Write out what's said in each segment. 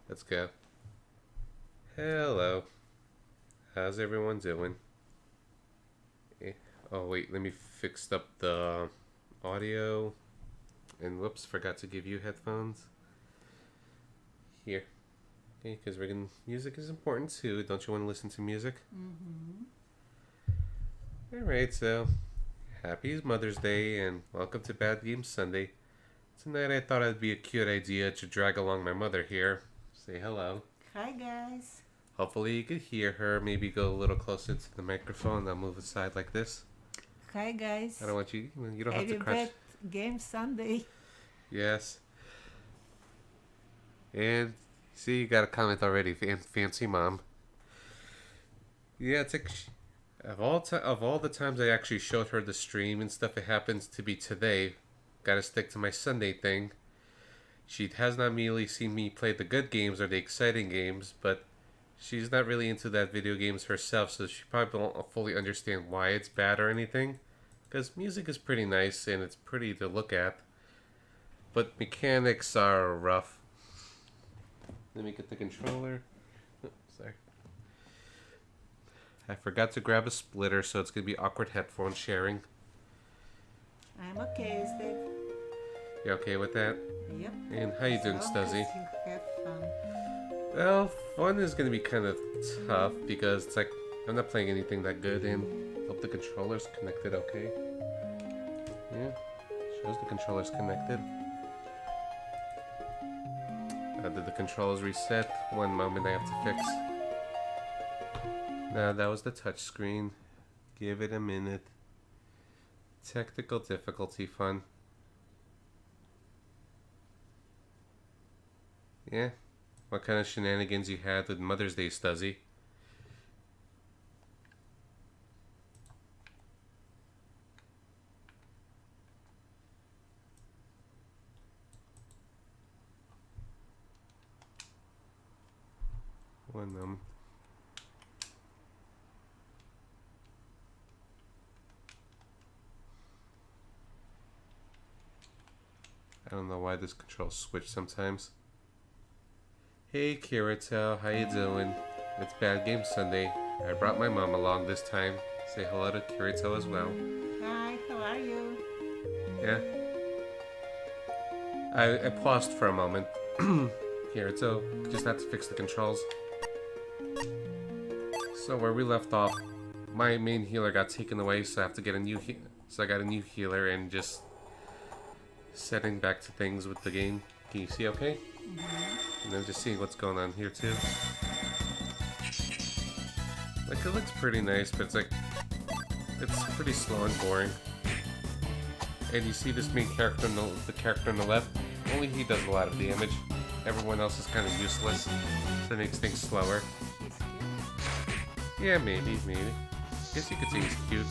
Let's go. Hello. How's everyone doing? Oh wait, let me fix up the audio. And whoops, forgot to give you headphones. Here. Okay, because music is important too. Don't you want to listen to music? Alright, so happy Mother's Day and welcome to Bad Games Sunday. Tonight I thought it'd be a cute idea to drag along my mother here. Say hello. Hi guys. Hopefully you could hear her. Maybe go a little closer to the microphone. I'll move aside like this. Hi guys. I don't want you don't have to Happy crouch. Bad Game Sunday. Yes. And see, you got a comment already. Fancy mom. Yeah, it's like of all the times I actually showed her the stream and stuff, it happens to be today. Gotta stick to my Sunday thing. She has not merely seen me play the good games or the exciting games, but she's not really into that video games herself, so she probably won't fully understand why it's bad or anything. Because music is pretty nice and it's pretty to look at, but mechanics are rough. Let me get the controller. Oh, sorry. I forgot to grab a splitter, so it's going to be awkward headphone sharing. I'm okay, Steve. You okay with that? Yep. And how you doing, As long Stuzzy? as you have fun. Well, fun is going to be kind of tough because it's like I'm not playing anything that good, and hope the controller's connected okay. Yeah, shows the controller's connected. Did the controls reset? One moment, I have to fix. Nah, that was the touch screen. Give it a minute. Technical difficulty fun. Yeah. What kind of shenanigans you had with Mother's Day, Stuzzy? One moment. I don't know why this control switched sometimes. Hey Kirito, how you doing? It's Bad Game Sunday. I brought my mom along this time. Say hello to Kirito as well. Hi, how are you? Yeah. I paused for a moment. Kirito, just had to fix the controls. So where we left off, my main healer got taken away, so I have to get a new so I got a new healer and just setting back to things with the game. Can you see okay? And then just seeing what's going on here too. Like, it looks pretty nice, but it's pretty slow and boring. And you see this main character, the character on the left, only he does a lot of damage. Everyone else is kind of useless, so it makes things slower. He's cute. Yeah, maybe. Guess you could say he's cute.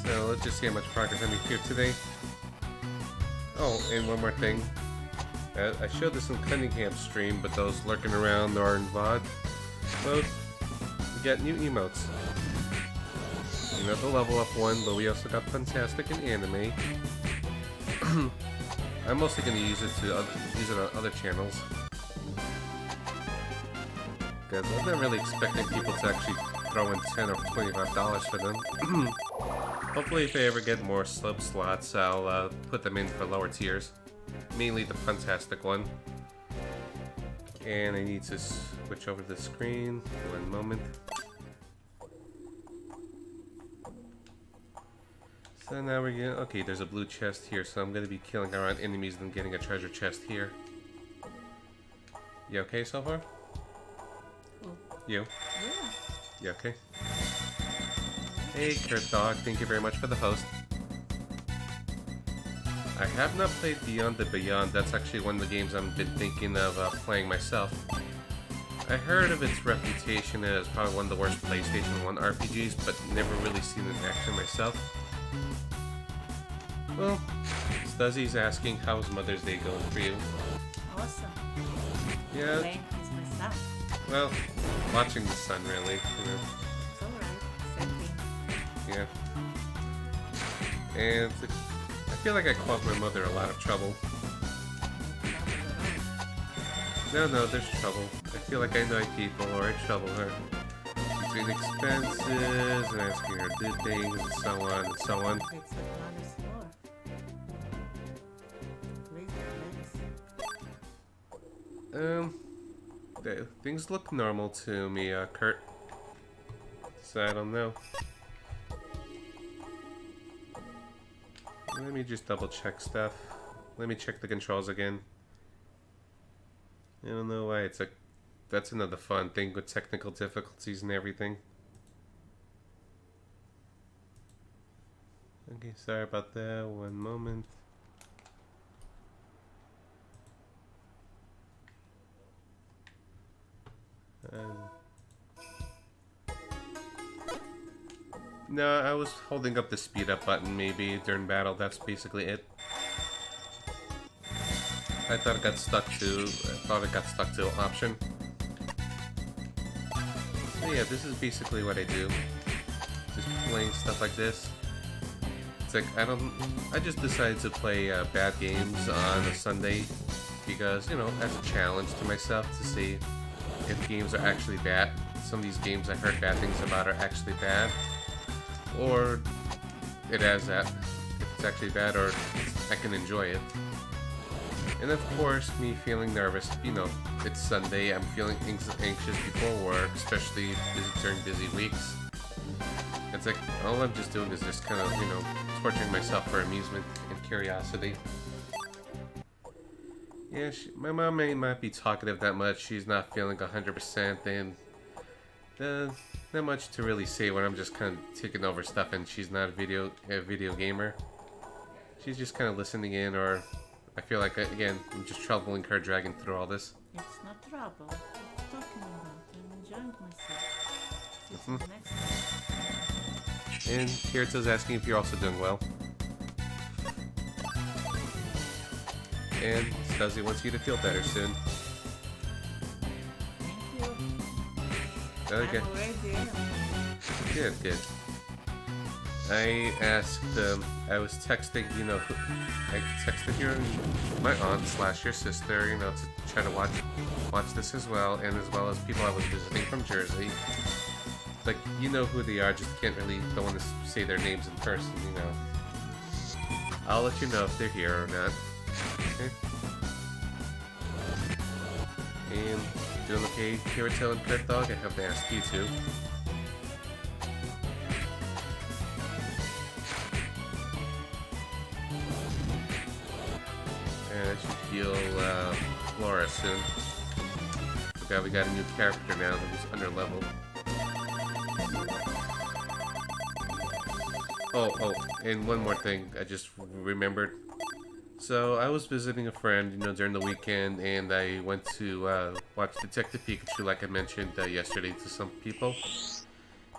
So let's just see how much progress I make here today. Oh, and one more thing. I showed this in Cunningham's stream, but those lurking around or in VOD mode, we got new emotes. You know, the level up one, but we also got Fantastic and Anime. I'm mostly going to use it on other channels. Because I'm not really expecting people to actually throw in $10 or $25 for them. Hopefully if I ever get more sub slots, I'll put them in for lower tiers. Mainly the Fantastic one. And I need to switch over the screen. One moment. So now we're gonna... Okay, there's a blue chest here, so I'm gonna be killing around enemies and getting a treasure chest here. You okay so far? Cool. You? Yeah. You okay? Hey, Kurt Dog, thank you very much for the host. I have not played Beyond the Beyond. That's actually one of the games I've been thinking of playing myself. I heard of its reputation as probably one of the worst PlayStation 1 RPGs, but never really seen it in action myself. Well, Stuzzy's asking, how's Mother's Day going for you? Awesome. Yeah, Playing with my son. well, watching the sun, really, you know. It's alright. Same thing. Yeah. And I feel like I caused my mother a lot of trouble. No, there's trouble. I feel like I annoy people or I trouble her. Between expenses and asking her to do things and so on and so on. It's another store. Please. Things look normal to me, Kurt. So I don't know. Let me just double check stuff. Let me check the controls again. I don't know why it's like that's another fun thing with technical difficulties and everything. Okay, sorry about that. One moment. No, I was holding up the speed up button maybe during battle. That's basically it. I thought it got stuck to option. So yeah, this is basically what I do. Just playing stuff like this. It's like I just decided to play bad games on a Sunday because, you know, as a challenge to myself to see if games are actually bad. Some of these games I heard bad things about are actually bad, or it has that. If it's actually bad, or I can enjoy it. And of course, me feeling nervous, you know, it's Sunday, I'm feeling anxious before work, especially during busy weeks. It's like, all I'm just doing is just kind of, you know, torturing myself for amusement and curiosity. Yeah, my mom may not be talkative that much, she's not feeling 100%, and not much to really say when I'm just kind of taking over stuff and she's not a video gamer. She's just kind of listening in, or I feel like, again, I'm just troubling her, dragging through all this. It's not trouble. What are you talking about? I'm enjoying myself. See you next time. And Kirito's asking if you're also doing well. And Stuzzy wants you to feel better soon. Thank you. Okay. I'm already. Good. I asked, I was texting, you know, I texted my aunt / your sister, you know, to try to watch this as well, and as well as people I was visiting from Jersey. Like, you know who they are, just don't want to say their names in person, you know. I'll let you know if they're here or not. Okay? And doing okay, Kirito and Kurt Dog? I have to ask you too. I should heal Flora soon. Okay, we got a new character now who's under level. Oh, and one more thing I just remembered. So I was visiting a friend, you know, during the weekend, and I went to watch Detective Pikachu, like I mentioned yesterday to some people.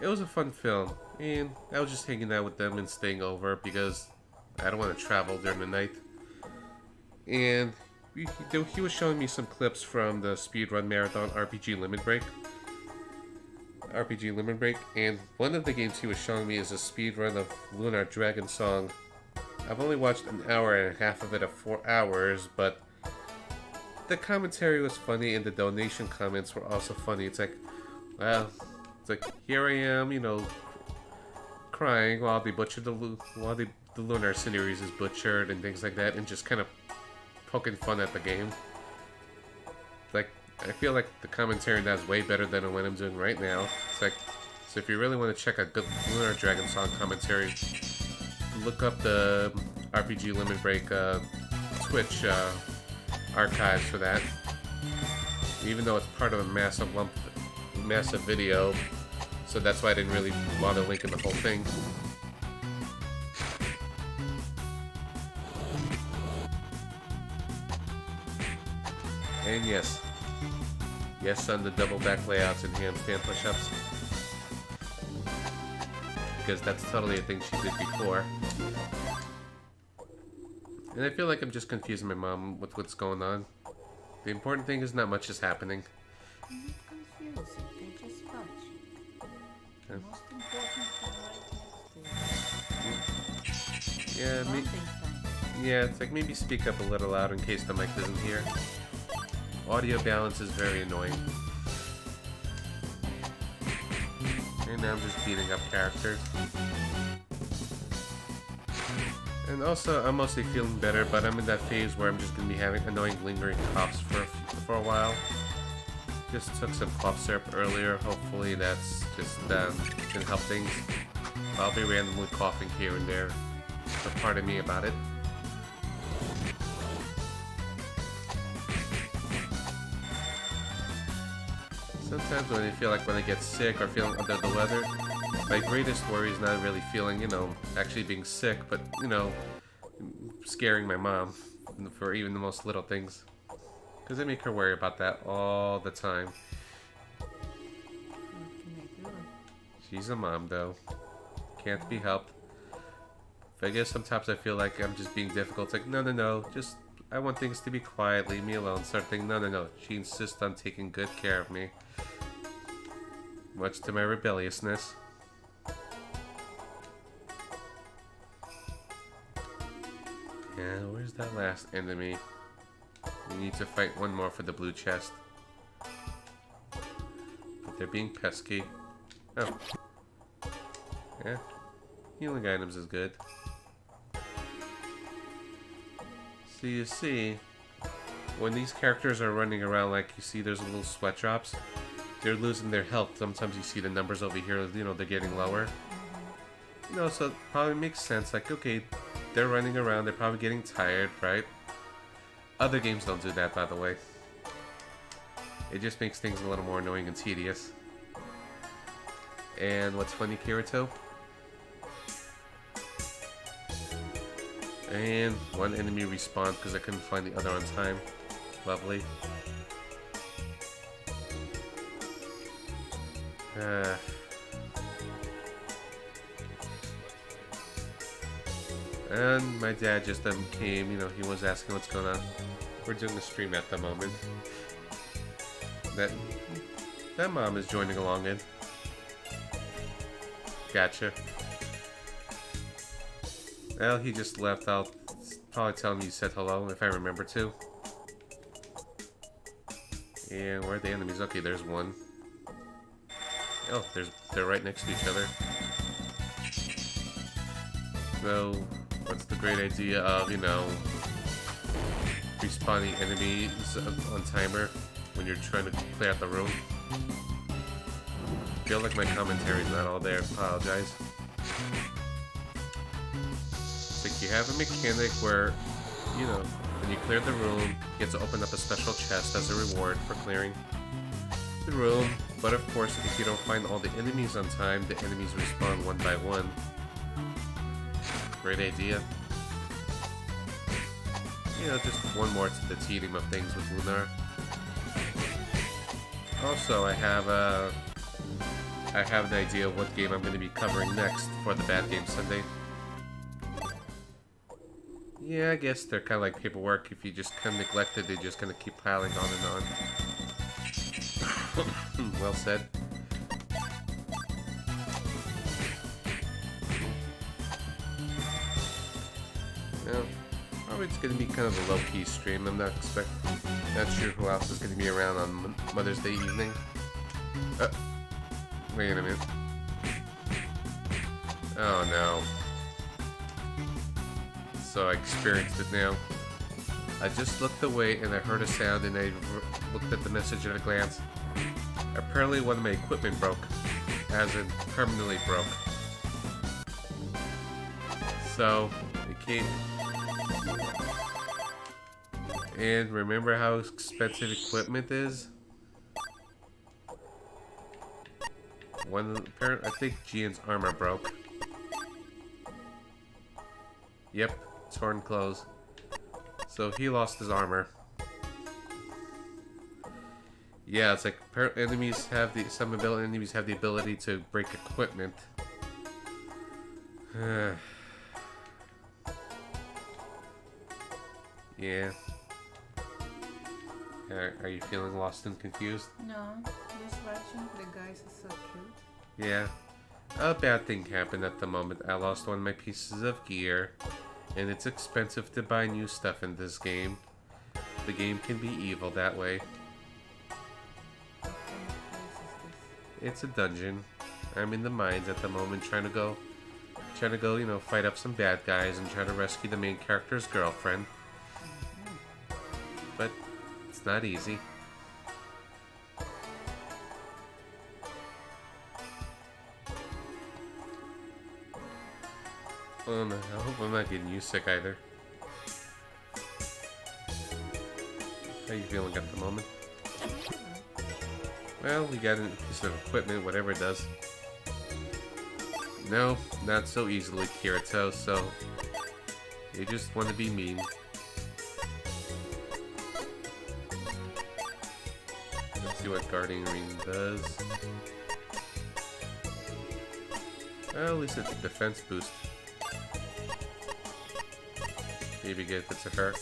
It was a fun film, and I was just hanging out with them and staying over because I don't want to travel during the night. And he was showing me some clips from the speedrun marathon RPG Limit Break, and one of the games he was showing me is a speedrun of Lunar Dragon Song. I've only watched an hour and a half of it of 4 hours, but the commentary was funny and the donation comments were also funny. It's like, well, it's like, here I am, you know, crying while they butchered the Lunar series is butchered and things like that, and just kind of poking fun at the game. Like, I feel like the commentary in that is way better than what I'm doing right now. It's like, so if you really want to check out good Lunar Dragon Song commentary, look up the RPG Limit Break Twitch archives for that. Even though it's part of a massive video, so that's why I didn't really bother linking the whole thing. And yes on the double back layouts and handstand push-ups, because that's totally a thing she did before. And I feel like I'm just confusing my mom with what's going on. The important thing is not much is happening. I'm not confusing. They just watch. The Okay. most important thing right next to you. Yeah, Bonding time. Yeah, it's like maybe speak up a little louder in case the mic doesn't hear. Audio balance is very annoying. And now I'm just beating up characters. And also, I'm mostly feeling better, but I'm in that phase where I'm just going to be having annoying lingering coughs for a while. Just took some cough syrup earlier. Hopefully that's just going to help things. I'll be randomly coughing here and there. So pardon me about it. Sometimes when I feel like when I get sick or feeling under the weather, my greatest worry is not really feeling, actually being sick, but, scaring my mom for even the most little things. Because I make her worry about that all the time. What can I do? She's a mom, though. Can't be helped. I guess sometimes I feel like I'm just being difficult. It's like, no, just, I want things to be quiet, leave me alone, sort of thing. No. She insists on taking good care of me. Much to my rebelliousness. Yeah, where's that last enemy? We need to fight one more for the blue chest. But they're being pesky. Oh. Yeah. Healing items is good. So you see, when these characters are running around, like you see there's little sweat drops, they're losing their health. Sometimes you see the numbers over here, they're getting lower. So it probably makes sense. Like, okay, they're running around, they're probably getting tired, right? Other games don't do that, by the way. It just makes things a little more annoying and tedious. And what's funny, Kirito? And one enemy respawned because I couldn't find the other on time. Lovely. And my dad just came, he was asking what's going on. We're doing a stream at the moment. That mom is joining along in. Gotcha. Well, he just left. I'll probably tell him you said hello if I remember to. And where are the enemies? Okay, there's one. Oh, they're right next to each other. So, what's the great idea of, respawning enemies on timer when you're trying to clear out the room? I feel like my commentary's not all there. Apologize. It's like you have a mechanic where, when you clear the room, you get to open up a special chest as a reward for clearing the room. But of course, if you don't find all the enemies on time, the enemies respawn one by one. Great idea. Just one more to the tedium of things with Lunar. Also, I have an idea of what game I'm going to be covering next for the Bad Game Sunday. Yeah, I guess they're kind of like paperwork. If you just kind of neglect it, they're just going to keep piling on and on. Well said. Well, probably it's going to be kind of a low-key stream. I'm not sure who else is going to be around on Mother's Day evening. Wait a minute. Oh no. So I experienced it now. I just looked away and I heard a sound and I looked at the message at a glance. Apparently one of my equipment broke. As in, permanently broke. So, it came... And remember how expensive equipment is? I think Gian's armor broke. Yep, torn clothes. So he lost his armor. Yeah, it's like some enemies have the ability to break equipment. Yeah. Are you feeling lost and confused? No, just watching the guys are so cute. Yeah. A bad thing happened at the moment. I lost one of my pieces of gear. And it's expensive to buy new stuff in this game. The game can be evil that way. What kind of place is It's a dungeon. I'm in the mines at the moment trying to go, you know, fight up some bad guys and try to rescue the main character's girlfriend. But it's not easy. Oh no, I hope I'm not getting you sick either. How you feeling at the moment? this? Well, we got a piece of equipment, whatever it does. No, not so easily, Kirito, so you just want to be mean. Let's see what Guardian Ring does. Well, at least it's a defense boost. Maybe get it to her.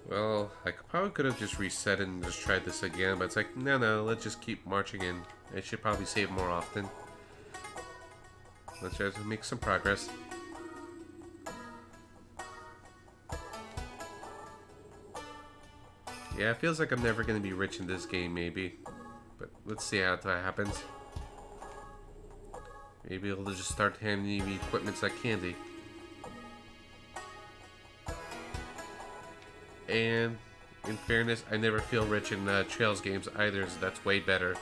Well, I probably could have just reset it and just tried this again, but it's like, no, let's just keep marching in. I should probably save more often. Let's try to make some progress. Yeah, it feels like I'm never going to be rich in this game, maybe. But let's see how that happens. Maybe it'll just start handing me equipment like candy. And in fairness, I never feel rich in Trails games either, so that's way better.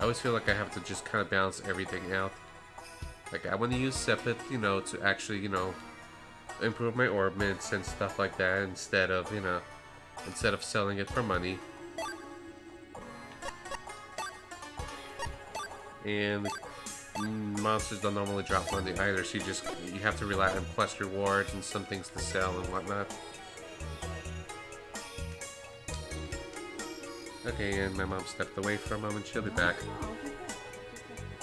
I always feel like I have to just kind of balance everything out. Like, I want to use Sepet, you know, to actually, you know, improve my orbits and stuff like that instead of, you know, instead of selling it for money. And monsters don't normally drop money either, so you have to rely on plus rewards and some things to sell and whatnot. Okay, and my mom stepped away for a moment. She'll be back.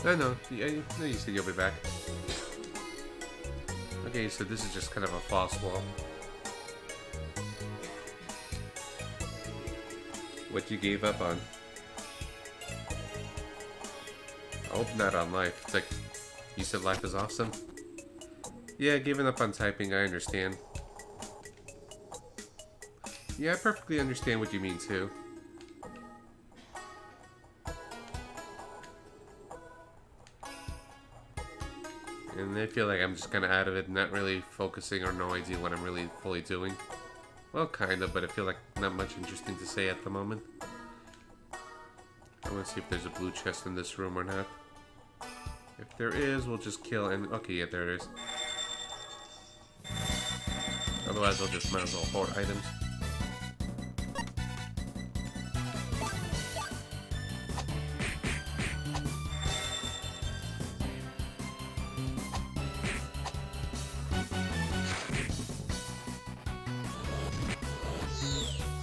No, you said you'll be back. Okay, so this is just kind of a false wall. What you gave up on? I hope not on life. It's like, you said life is awesome? Yeah, giving up on typing, I understand. Yeah, I perfectly understand what you mean too. And I feel like I'm just kind of out of it, not really focusing or no idea what I'm really fully doing. Well, kind of, but I feel like not much interesting to say at the moment. I want to see if there's a blue chest in this room or not. If there is, we'll just kill and... Okay, yeah, there it is. Otherwise, I'll just might as well hoard items.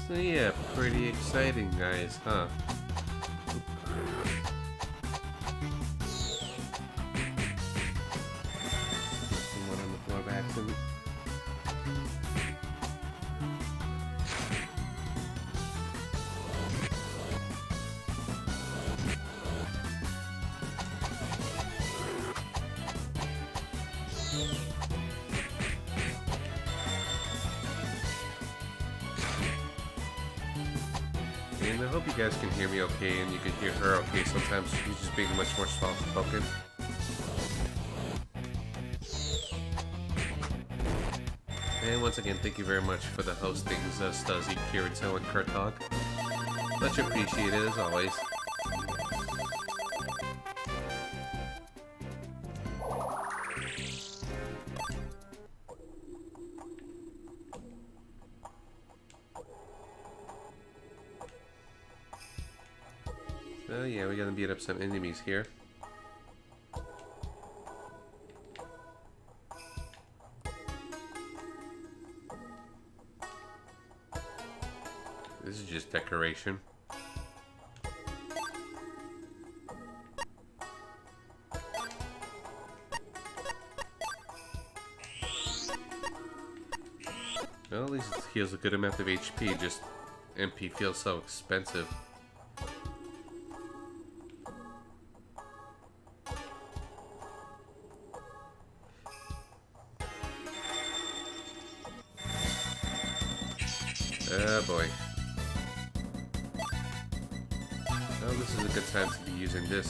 So yeah, pretty exciting, guys, huh? Someone on the floor by accident. And I hope you guys can hear me okay and you can hear her okay. Sometimes she's just being much more soft-spoken. And once again, thank you very much for the hostings, Stuzzy, Kirito, and Kurtog. Much appreciated as always. So yeah, we're gonna beat up some enemies here. This is just decoration. Well, at least it's heals a good amount of HP, just MP feels so expensive. Oh boy. Oh, this is a good time to be using this.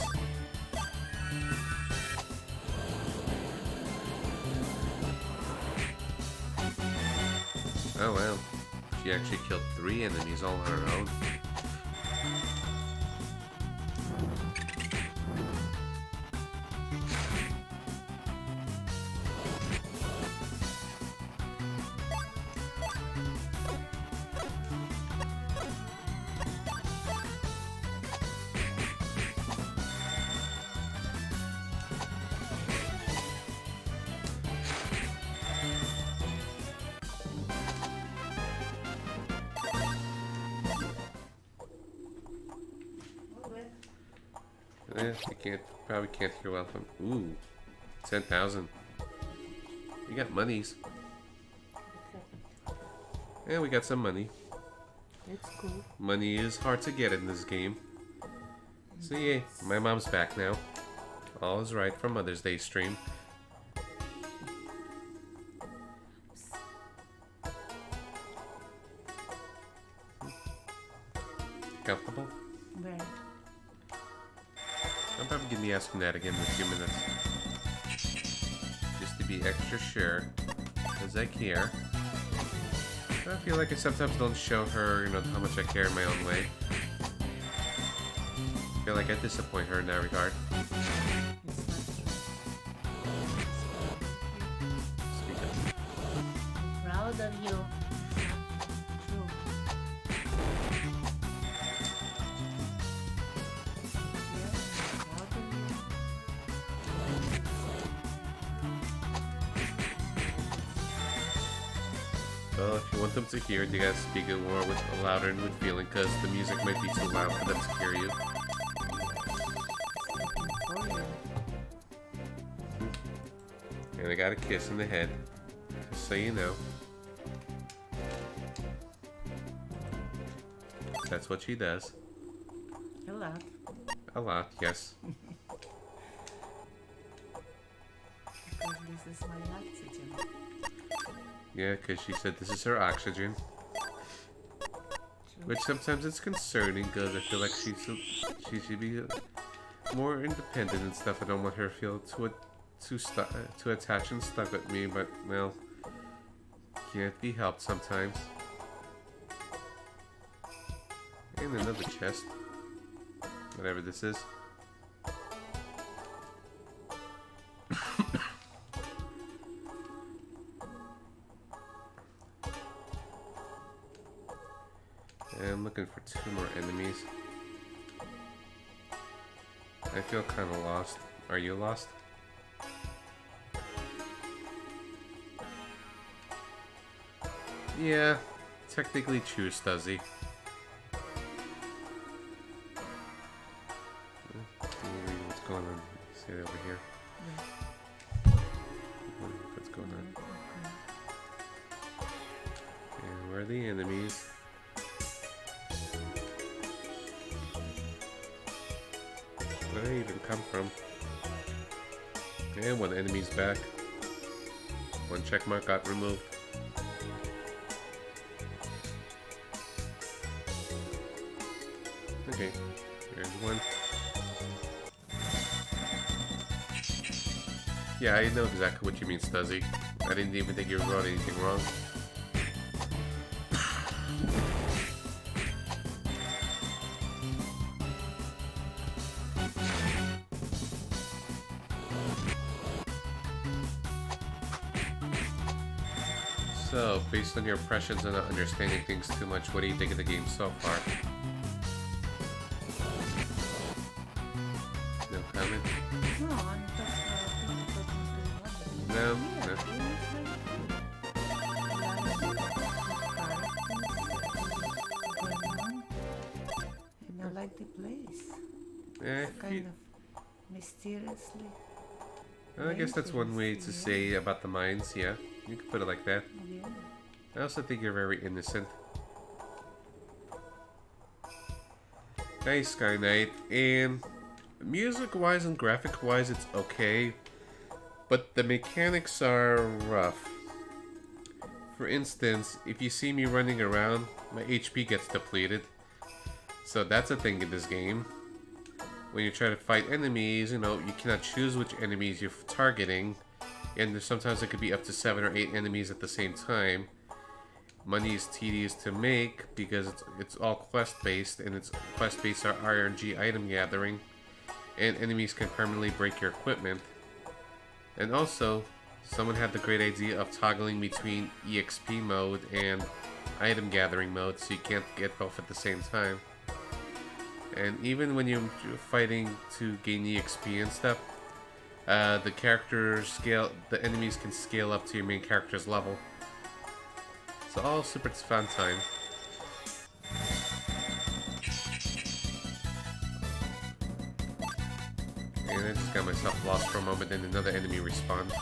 Oh wow. She actually killed 3 enemies all on her own. You probably can't hear well from. Ooh, 10,000. We got monies. Yeah, we got some money. It's cool. Money is hard to get in this game. So yeah, my mom's back now. All is right for Mother's Day stream. Comfortable? Very. I'm probably gonna be asking that again in a few minutes. Just to be extra sure. Because I care. I feel like I sometimes don't show her, how much I care in my own way. I feel like I disappoint her in that regard. It's not Speak up. true. Proud of you. True. Yeah, proud of you. Well, if you want them to hear it, you gotta speak it more with louder and with feeling, because the music might be too loud for them to hear you. For you. And I got a kiss in the head, just so you know. That's what she does. A lot. A lot, yes. Because this is my oxygen. Yeah, because she said this is her oxygen. True. Which sometimes it's concerning, because I feel like she should be more independent and stuff. I don't want her to feel too attached and stuck with me, but, well, can't be helped sometimes. And another chest. Whatever this is. And I'm looking for 2 more enemies. I feel kind of lost. Are you lost? Yeah, technically true, Stuzzy. What's going on? See it over here. What's going on? And where are the enemies? Where did they even come from? And one enemy's back. One check mark got removed. Okay, here's one. Yeah, I know exactly what you mean, Stuzzy. I didn't even think you wrote anything wrong. So, based on your impressions and not understanding things too much, what do you think of the game so far? No comment? No, I'm just No? yeah, No? and I like the place. Eh, Kind of mysteriously. I guess that's one way to say about the mines, yeah. You could put it like that. Yeah. I also think you're very innocent. Nice, Sky Knight. And music-wise and graphic-wise, it's okay. But the mechanics are rough. For instance, if you see me running around, my HP gets depleted. So that's a thing in this game. When you try to fight enemies, you know, you cannot choose which enemies you're targeting. And sometimes it could be up to 7 or 8 enemies at the same time. Money is tedious to make because it's all quest-based, and its quest-based are RNG item gathering. And enemies can permanently break your equipment. And also, someone had the great idea of toggling between EXP mode and item gathering mode, so you can't get both at the same time. And even when you're fighting to gain EXP and stuff, the enemies can scale up to your main character's level. So all super fun time. And I just got myself lost for a moment, and another enemy respawned.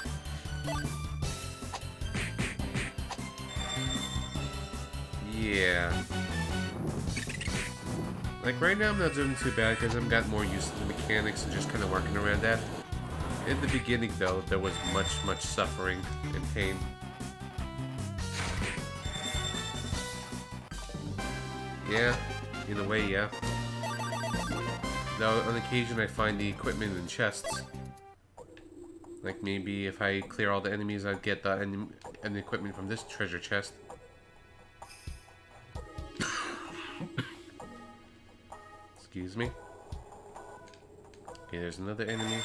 Yeah. Like right now I'm not doing too bad because I've got more used to the mechanics and just kind of working around that. In the beginning though, there was much suffering and pain. Yeah, in a way, yeah. Though on occasion I find the equipment in chests. Like maybe if I clear all the enemies, I'd get the equipment from this treasure chest. Excuse me. Okay, there's another enemy.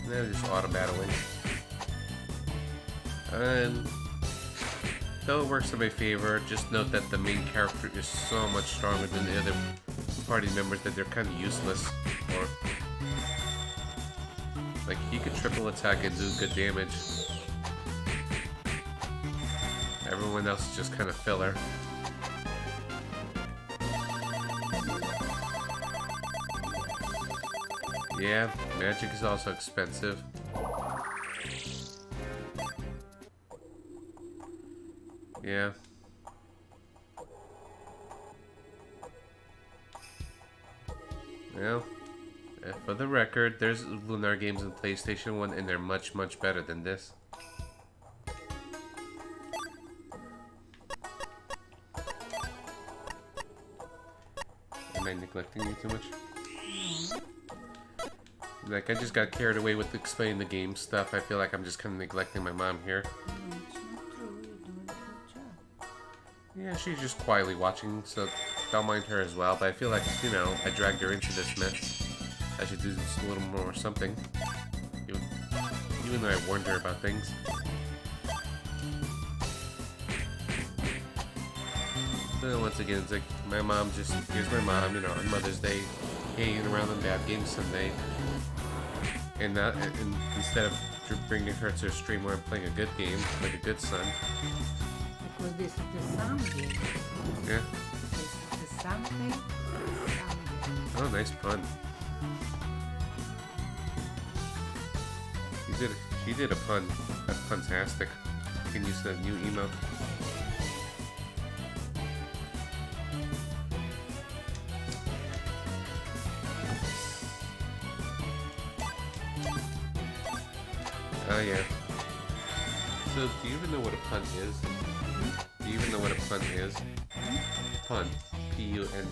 Now just auto battling. And though it works in my favor, just note that the main character is so much stronger than the other party members that they're kind of useless. Or like he could triple attack and do good damage. Everyone else is just kind of filler. Yeah, magic is also expensive. Yeah. Well, for the record, there's Lunar games on PlayStation 1 and they're much better than this. Am I neglecting you too much? Like, I just got carried away with explaining the game stuff. I feel like I'm just kind of neglecting my mom here. No, it's not true. You're doing a good job. Yeah, she's just quietly watching, so don't mind her as well. But I feel like, you know, I dragged her into this mess. I should do just a little more or something. Even though I warned her about things. So once again, it's like, my mom just, here's my mom, you know, on Mother's Day, hanging around on Bad Game Sunday. And instead of bringing her to a stream where I'm playing a good game, like a good son. Because this is the sound game. Yeah. This is the sound game. Oh, nice pun. She did a pun. That's fantastic. You can use the new emote. Oh yeah. So, do you even know what a pun is? Do you even know what a pun is? Pun. P-U-N.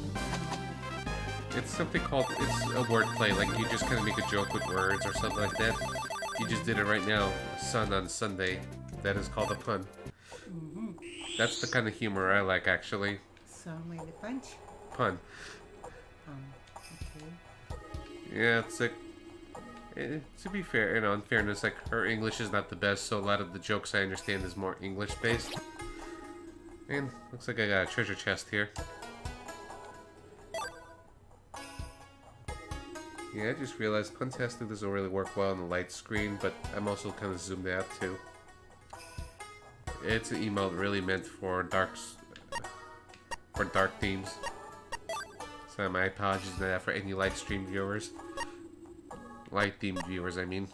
It's something called, it's a wordplay, like you just kind of make a joke with words or something like that. You just did it right now, Sun on Sunday. That is called a pun. That's the kind of humor I like, actually. So, maybe punch? Pun. Okay. Yeah, it's like, to be fair, you know, in fairness, like, her English is not the best, so a lot of the jokes I understand is more English-based. And looks like I got a treasure chest here. Yeah, I just realized Puntastic doesn't really work well on the light screen, but I'm also kind of zoomed out too. It's an emote really meant for dark themes. So my apologies for that for any light stream viewers. Light-themed viewers, I mean.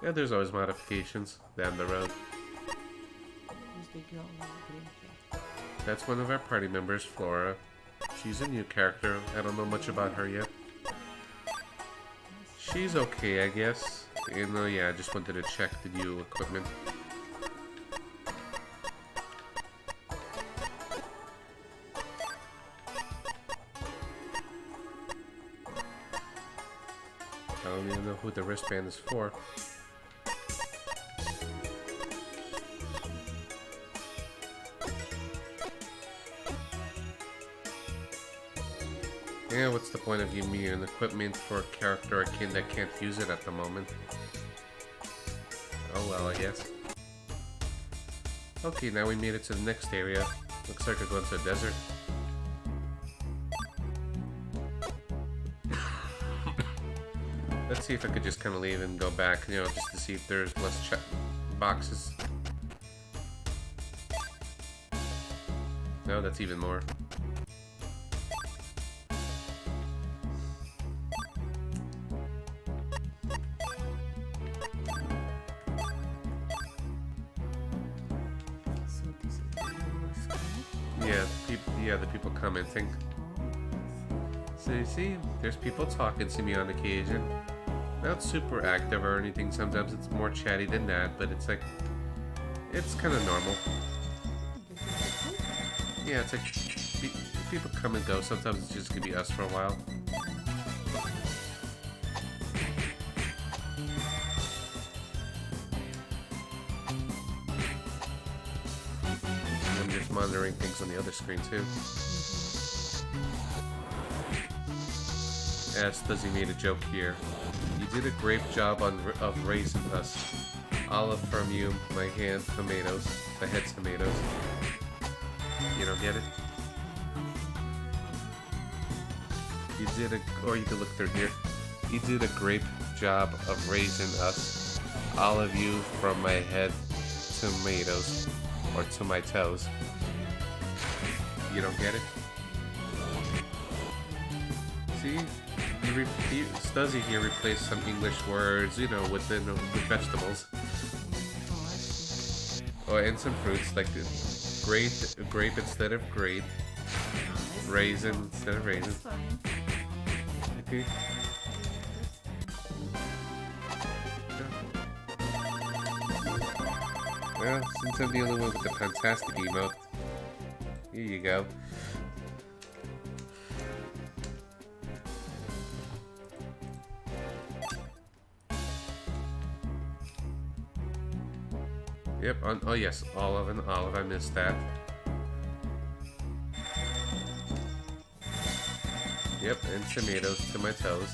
Yeah, there's always modifications down the road. Who's the girl in the green cat? That's one of our party members, Flora. She's a new character. I don't know much about her yet. She's okay, I guess. And yeah, I just wanted to check the new equipment. I don't even know who the wristband is for. Yeah, what's the point of giving me an equipment for a character that can't use it at the moment? Oh well, I guess. Okay, now we made it to the next area. Looks like we're going to a desert. Let's see if I could just kind of leave and go back, you know, just to see if there's less boxes. No, that's even more. So this is the Lunar sky. Yeah, the people commenting. So you see, there's people talking to me on occasion. Not super active or anything, sometimes it's more chatty than that, but it's like, it's kind of normal. Yeah, it's like, people come and go, sometimes it's just gonna be us for a while. I'm just monitoring things on the other screen too. As Fuzzy made a joke here. You did a great job of raising us. Olive from you, my hand tomatoes, my head tomatoes. You don't get it? You did or you can look through here. You did a great job of raising us. All of you from my head tomatoes, or to my toes. You don't get it? See? Stuzzy here replaced some English words, you know, with vegetables. Oh, and some fruits, like grape instead of grape, raisin instead of raisin. Okay. Well, since I'm the only one with the fantastic emote, here you go. Yep, oh yes, olive and olive, I missed that. Yep, and tomatoes to my toes.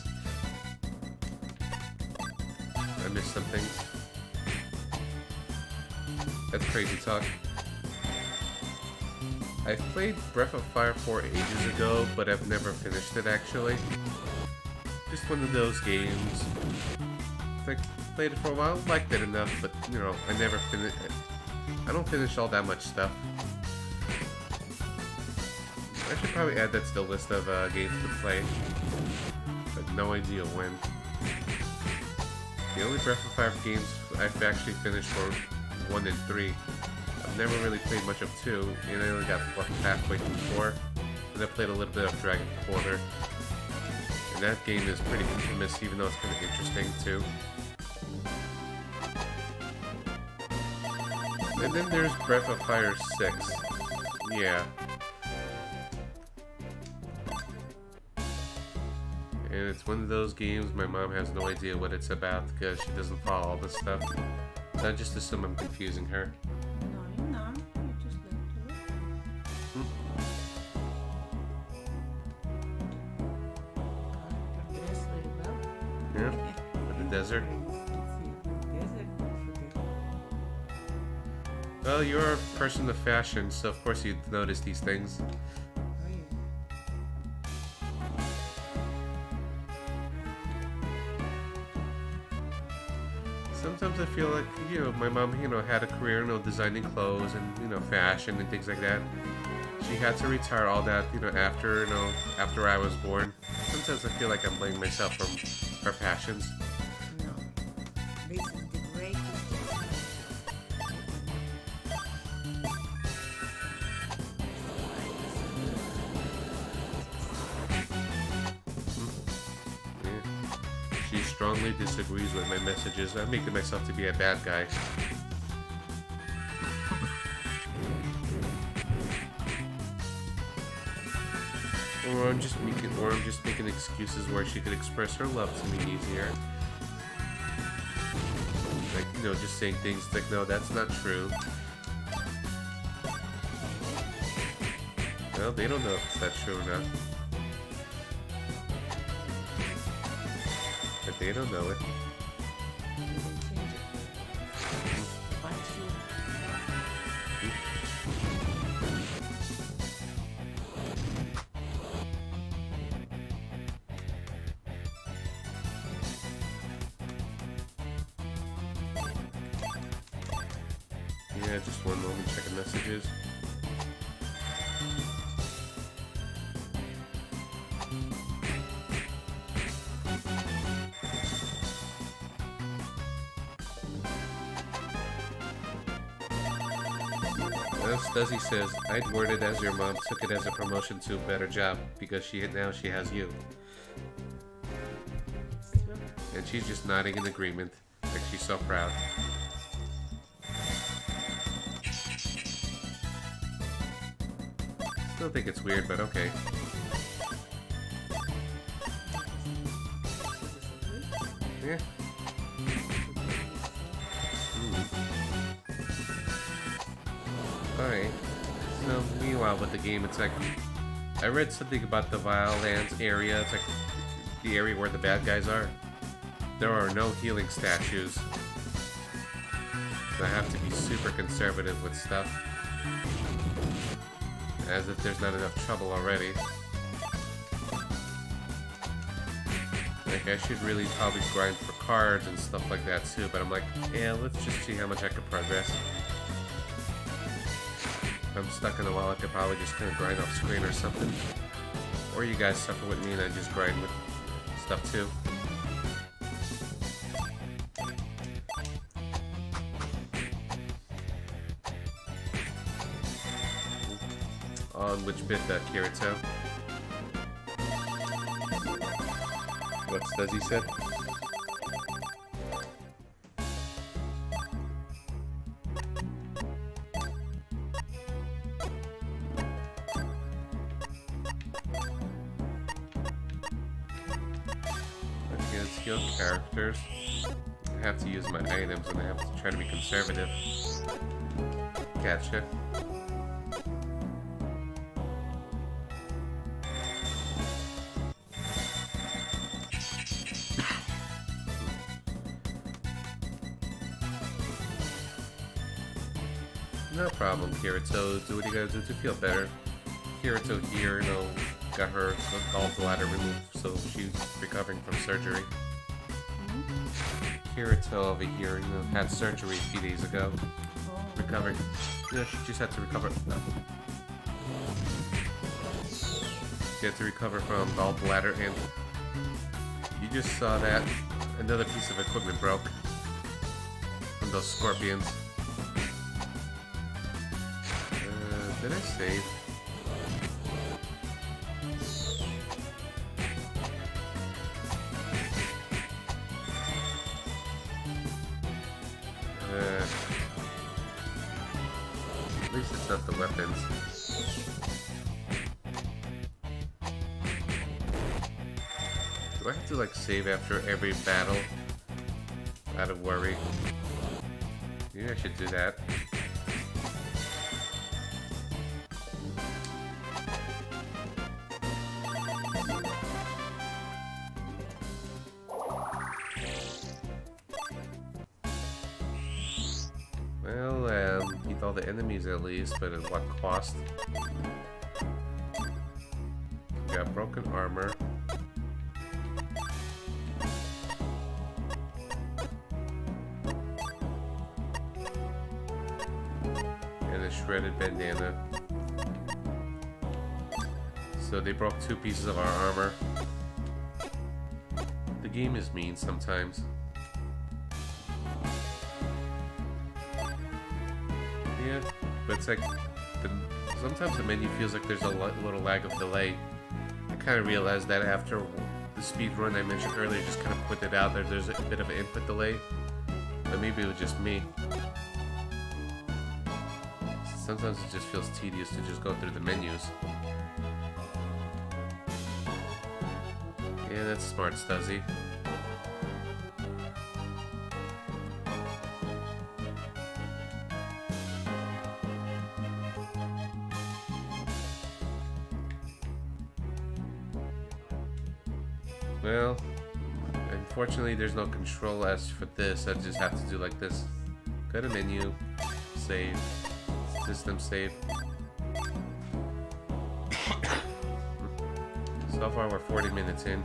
I missed some things. That's crazy talk. I've played Breath of Fire 4 ages ago, but I've never finished it actually. Just one of those games. Like, played it for a while, liked it enough, but you know, I never finished it. I don't finish all that much stuff. I should probably add that to the list of games to play, but no idea when. The only Breath of Fire games I've actually finished were 1 and 3. I've never really played much of 2, and I only got halfway through 4, and I played a little bit of Dragon Quarter. And that game is pretty infamous, even though it's kind of interesting too. And then there's Breath of Fire 6. Yeah. And it's one of those games my mom has no idea what it's about because she doesn't follow all this stuff. So I just assume I'm confusing her. No, you're not. You just like to look. You dress very well. Yeah. In the desert. Desert. Well, you're a person of fashion, so of course you'd notice these things. Sometimes I feel like, you know, my mom, you know, had a career, you know, designing clothes and, you know, fashion and things like that. She had to retire all that, you know, after I was born. sometimes I feel like I'm blaming myself for her passions. No. This is the greatest justice. Yeah. She strongly disagrees with my messages. I'm making myself to be a bad guy. Or I'm just making excuses where she could express her love to me easier. Like, you know, just saying things like, no, that's not true. Well, they don't know if that's true or not. But they don't know it. You can change it. But you. Yeah, just one moment, checking messages. Stuzzy says, I'd word it as your mom took it as a promotion to a better job because now she has you. It's true. And she's just nodding in agreement, like she's so proud. Still think it's weird, but okay. Yeah. Alright. So, meanwhile with the game, it's like... I read something about the Wildlands area. It's like the area where the bad guys are. There are no healing statues. I have to be super conservative with stuff. As if there's not enough trouble already. Like, I should really probably grind for cards and stuff like that too, but I'm like, yeah, let's just see how much I can progress. If I'm stuck in a while, I could probably just kind of grind off screen or something. Or you guys suffer with me and I just grind with stuff too. On which bit, Kirito? What's Stuzzy said? Okay, let's heal characters. I have to use my items and I have to try to be conservative. Gotcha. No problem, Kirito. Do what you gotta do to feel better. Kirito here, you know, got her gallbladder removed, so she's recovering from surgery. Kirito over here, you know, had surgery a few days ago. Oh. Recovering. Yeah, she just had to recover. No. She had to recover from gallbladder, and you just saw that another piece of equipment broke from those scorpions. Did I save? At least it's not the weapons. Do I have to like save after every battle? Out of worry. Maybe I should do that. Well, beat all the enemies at least, but at what cost? Got broken armor. And a shredded bandana. So they broke 2 pieces of our armor. The game is mean sometimes. Yeah, but it's like sometimes the menu feels like there's a little lag of delay. I kind of realized that after the speed run I mentioned earlier, just kind of pointed out that there's a bit of an input delay. But maybe it was just me. Sometimes it just feels tedious to just go through the menus. Yeah, that's smart, Stuzzy. Well, unfortunately there's no control as for this. I just have to do like this. Go to menu, save, system save. So far we're 40 minutes in.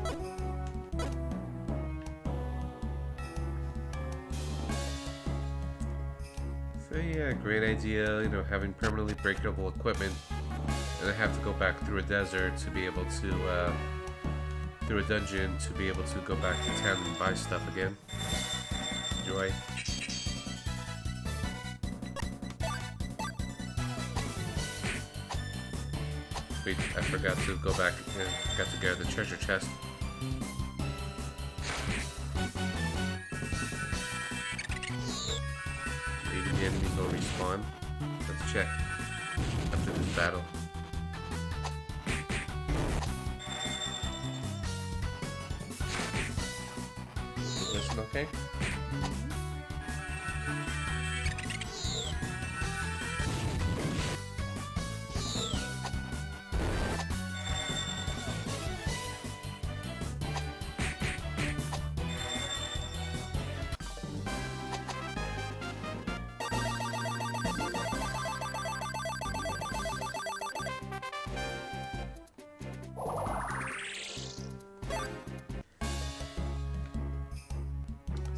So yeah, great idea, you know, having permanently breakable equipment. And I have to go back through a desert to be able to, through a dungeon to be able to go back to town and buy stuff again. Joy. Wait, I forgot to go back and got to get the treasure chest. Maybe the enemies will respawn. Let's check after this battle. Listen, okay?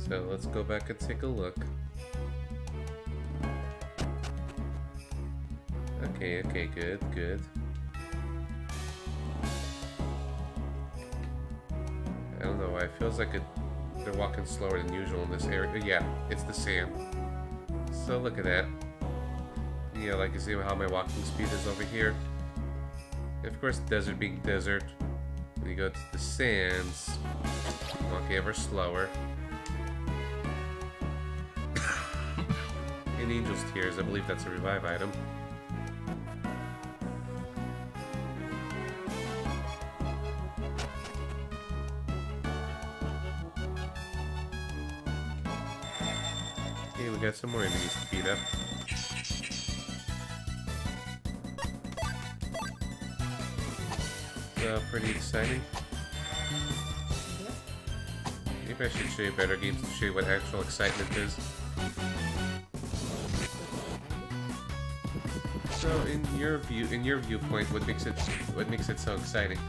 So let's go back and take a look. Okay, good. I don't know why, it feels like they're walking slower than usual in this area. Yeah, it's the sand. So look at that. Yeah, like you see how my walking speed is over here. And of course, desert being desert. When you go to the sands, walking ever slower. In Angel's Tears, I believe that's a revive item. Okay, we got some more enemies to beat up. So, pretty exciting. Maybe I should show you better games to show you what actual excitement is. So, in your viewpoint, what makes it so exciting?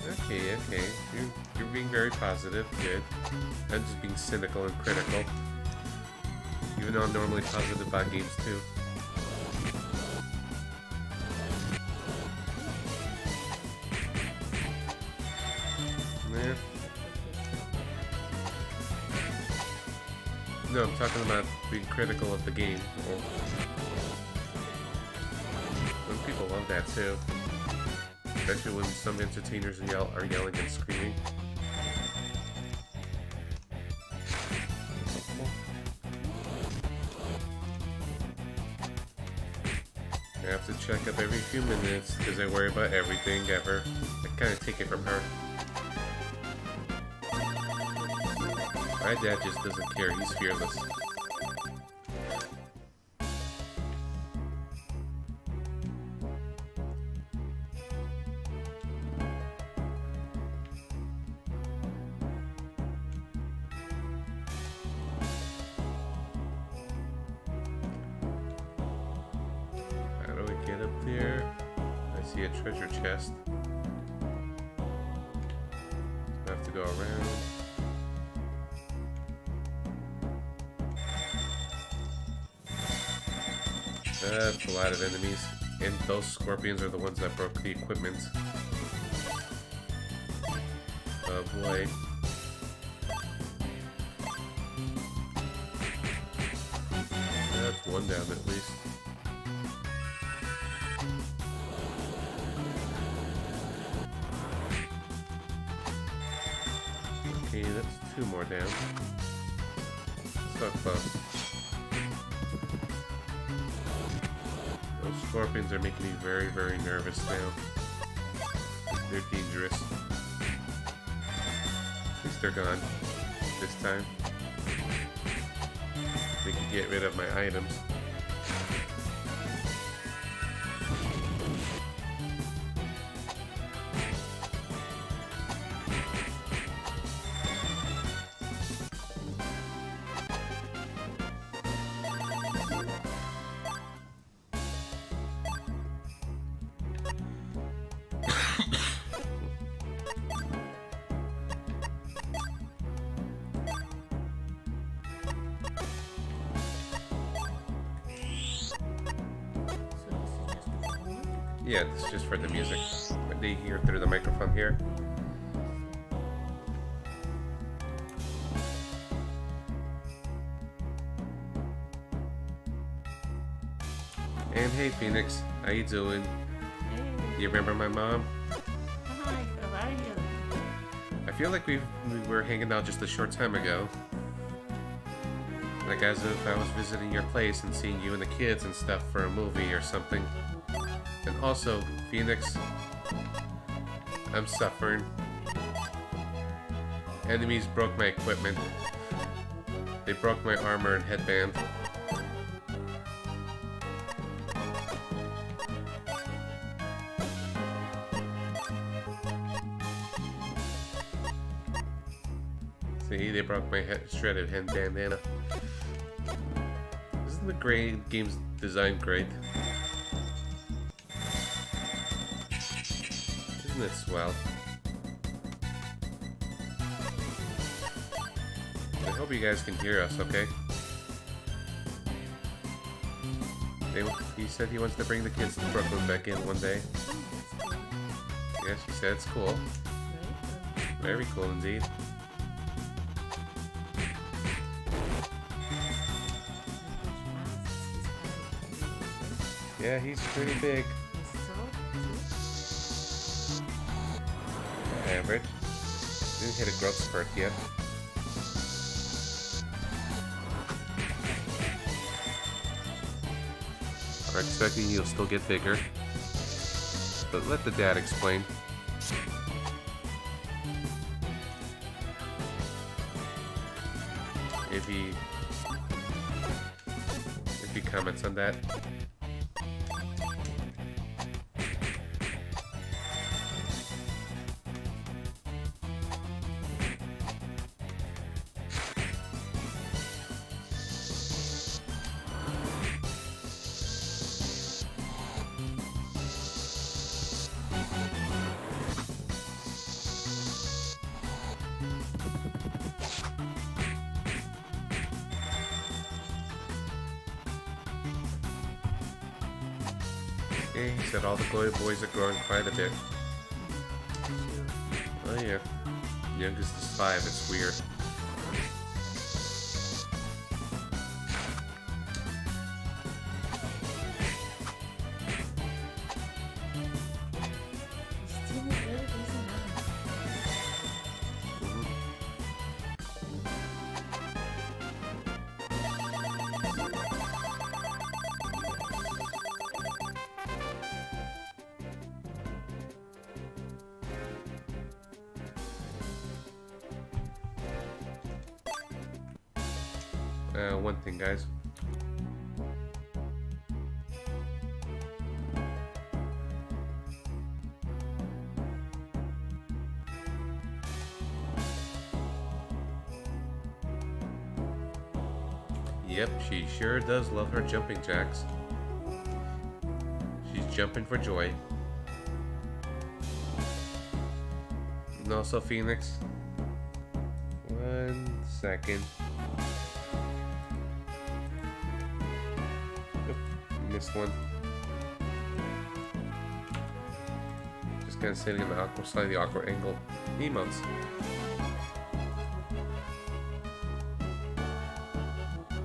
Okay. You're being very positive. Good. I'm just being cynical and critical. Even though I'm normally positive about games too. Yeah. No, I'm talking about being critical of the game. Some people love that too. Especially when some entertainers are yelling and screaming. I have to check up every few minutes because I worry about everything ever. I kind of take it from her. My dad just doesn't care, he's fearless. How do we get up there? I see a treasure chest. I have to go around. That's a lot of enemies. And those scorpions are the ones that broke the equipment. Oh boy. That's one down at least. Okay, that's two more down. So close. Those scorpions are making me very, very nervous now. They're dangerous. At least they're gone this time. They can get rid of my items. Yeah, this is just for the music. What they hear through the microphone here. And hey Phoenix, how you doing? Hey. You remember my mom? Hi, how are you? I feel like we were hanging out just a short time ago. Like as if I was visiting your place and seeing you and the kids and stuff for a movie or something. And also, Phoenix, I'm suffering. Enemies broke my equipment. They broke my armor and headband. See, they broke my shredded head bandana. Isn't the game's design great? Isn't it swell? I hope you guys can hear us, okay? He said he wants to bring the kids to Brooklyn back in one day. Yeah, she said it's cool. Very cool indeed. Yeah, he's pretty big. Average. Didn't hit a growth spurt yet. I'm expecting he'll still get bigger. But let the dad explain. If he comments on that. Yeah, he said all the boys are growing quite a bit. Oh yeah. Youngest is 5, it's weird. One thing, guys. Yep, she sure does love her jumping jacks. She's jumping for joy. And also, Phoenix. 1 second. Missed one. kind of sitting in the awkward, slightly awkward angle. Emotes.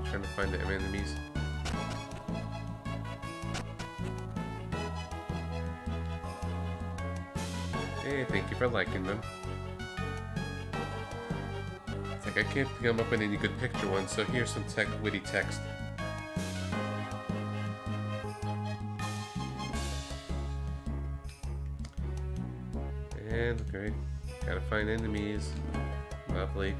Trying to find the enemies. Hey, thank you for liking them. It's like I can't come up with any good picture ones, so here's some witty text. And great. Gotta find enemies. Lovely.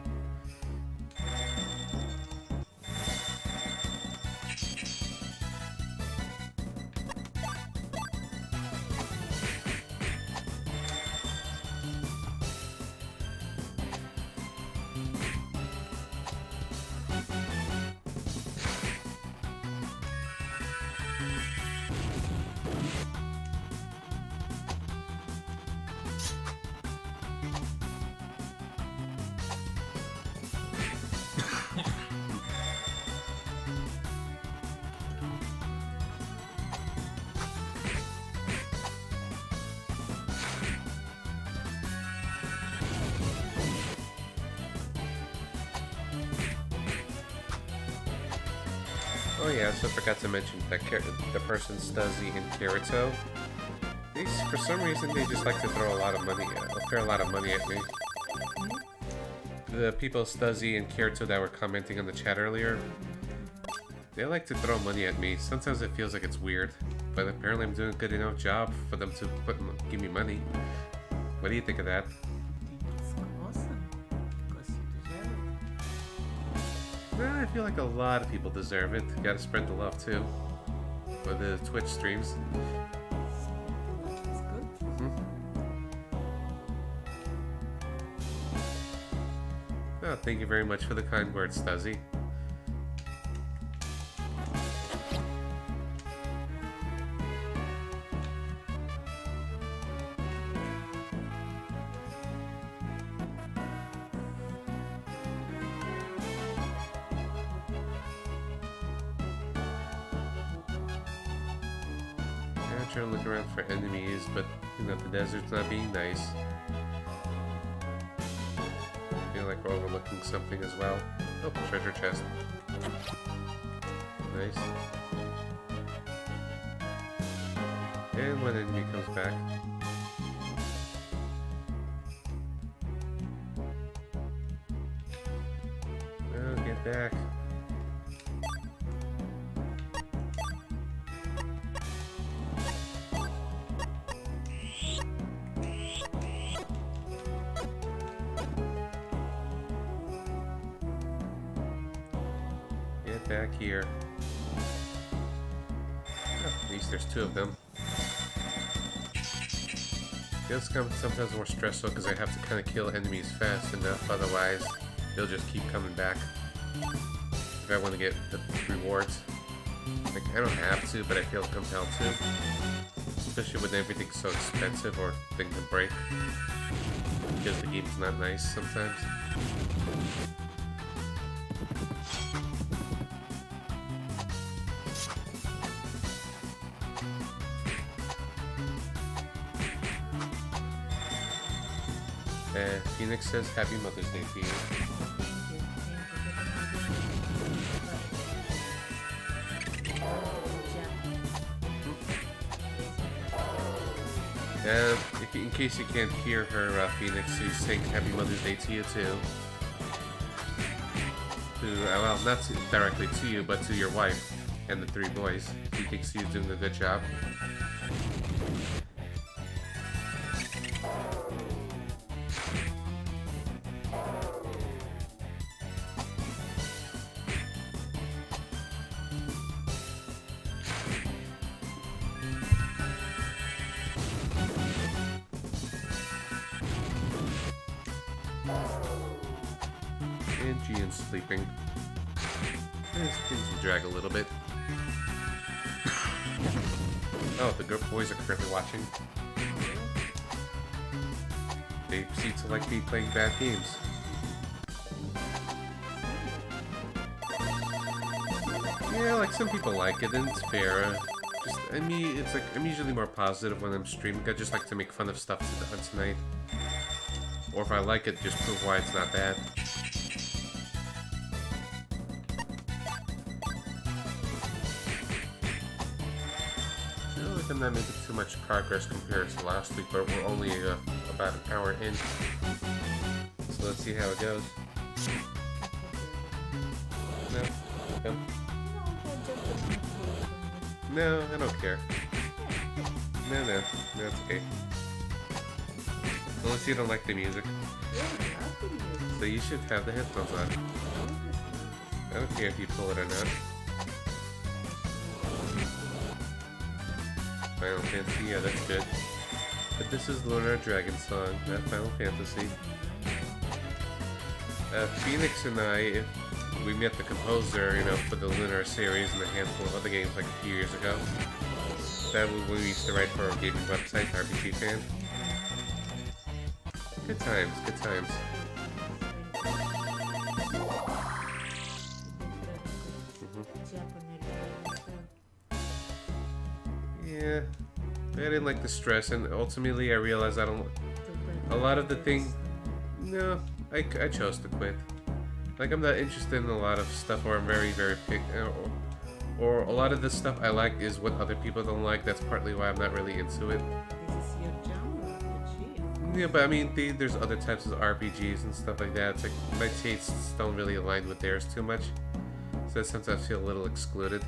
Oh yeah, so I forgot to mention that the person Stuzzy and Kirito. For some reason, they just like to throw a fair lot of money at me. The people Stuzzy and Kirito that were commenting on the chat earlier, they like to throw money at me. Sometimes it feels like it's weird, but apparently I'm doing a good enough job for them to give me money. What do you think of that? It's awesome. Because you deserve it. Well, I feel like a lot of people deserve it. Gotta spread the love too. For the Twitch streams. That's good. Oh, thank you very much for the kind words, Stuzzy. I'm trying to look around for enemies, but you know, the desert's not being nice. I feel like we're overlooking something as well. Oh, treasure chest. Nice. And one enemy comes back. Oh, get back. Get back here. Oh, at least there's two of them. Feels sometimes more stressful because I have to kind of kill enemies fast enough, otherwise they'll just keep coming back. If I want to get the rewards. Like, I don't have to, but I feel compelled to. Especially when everything's so expensive or things can break. Because the game's not nice sometimes. Phoenix says Happy Mother's Day to you. In case you can't hear her, Phoenix, she's saying Happy Mother's Day to you too. Well, not directly to you, but to your wife and the three boys. She thinks she's doing a good job. And Gian's sleeping. Things will drag a little bit. Oh, the good boys are currently watching. They seem to like me playing bad games. Yeah, like some people like it, and it's fair. Just, I mean, it's like, I'm usually more positive when I'm streaming. I just like to make fun of stuff tonight. Or if I like it, just prove why it's not bad. I feel like I'm not making too much progress compared to last week, but we're only about an hour in. So let's see how it goes. No? No? No, I don't care. No, it's okay. Unless you don't like the music. So you should have the headphones on. I don't care if you pull it or not. Final Fantasy, yeah, that's good. But this is Lunar Dragon Song, not Final Fantasy. Phoenix and I, we met the composer, you know, for the Lunar series and a handful of other games like a few years ago. That was when we used to write for our gaming website, RPG Fan. Good times, good times. Yeah, I didn't like the stress, and ultimately I realized I don't. A lot of the thing. No, I chose to quit. Like, I'm not interested in a lot of stuff where I'm very picky. Or a lot of the stuff I like is what other people don't like. That's partly why I'm not really into it. This is your genre, Yeah, but I mean, there's other types of RPGs and stuff like that. It's like my tastes don't really align with theirs too much, so sometimes I feel a little excluded.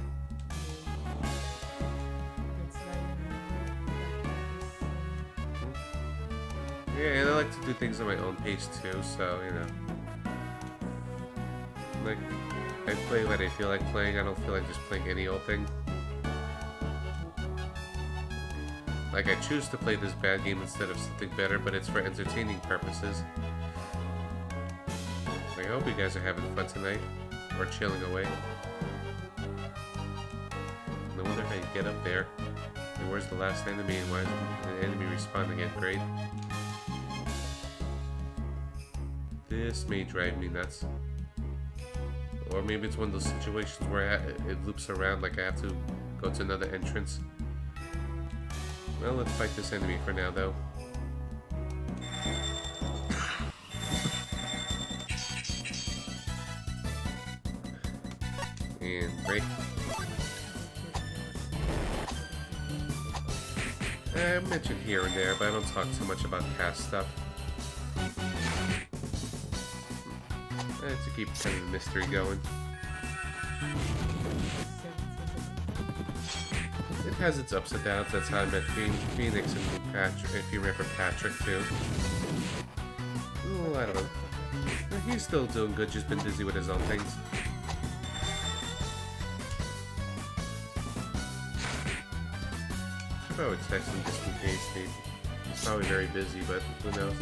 Yeah, and I like to do things on my own pace too, so, you know. Like, I play what I feel like playing, I don't feel like just playing any old thing. Like, I choose to play this bad game instead of something better, but it's for entertaining purposes. Like, I hope you guys are having fun tonight, or chilling away. No wonder how you get up there. And where's the last enemy, and why is the enemy responding at grade? This may drive me nuts. Or maybe it's one of those situations where it loops around, like I have to go to another entrance. Well, let's fight this enemy for now, though. And break. I mentioned here and there, but I don't talk too much about past stuff. To keep kind of the mystery going. It has its ups and downs. That's how I met Phoenix and Patrick, if you remember Patrick too. Oh, I don't know. He's still doing good, just been busy with his own things. Should probably text him just in case. He's probably very busy, but who knows.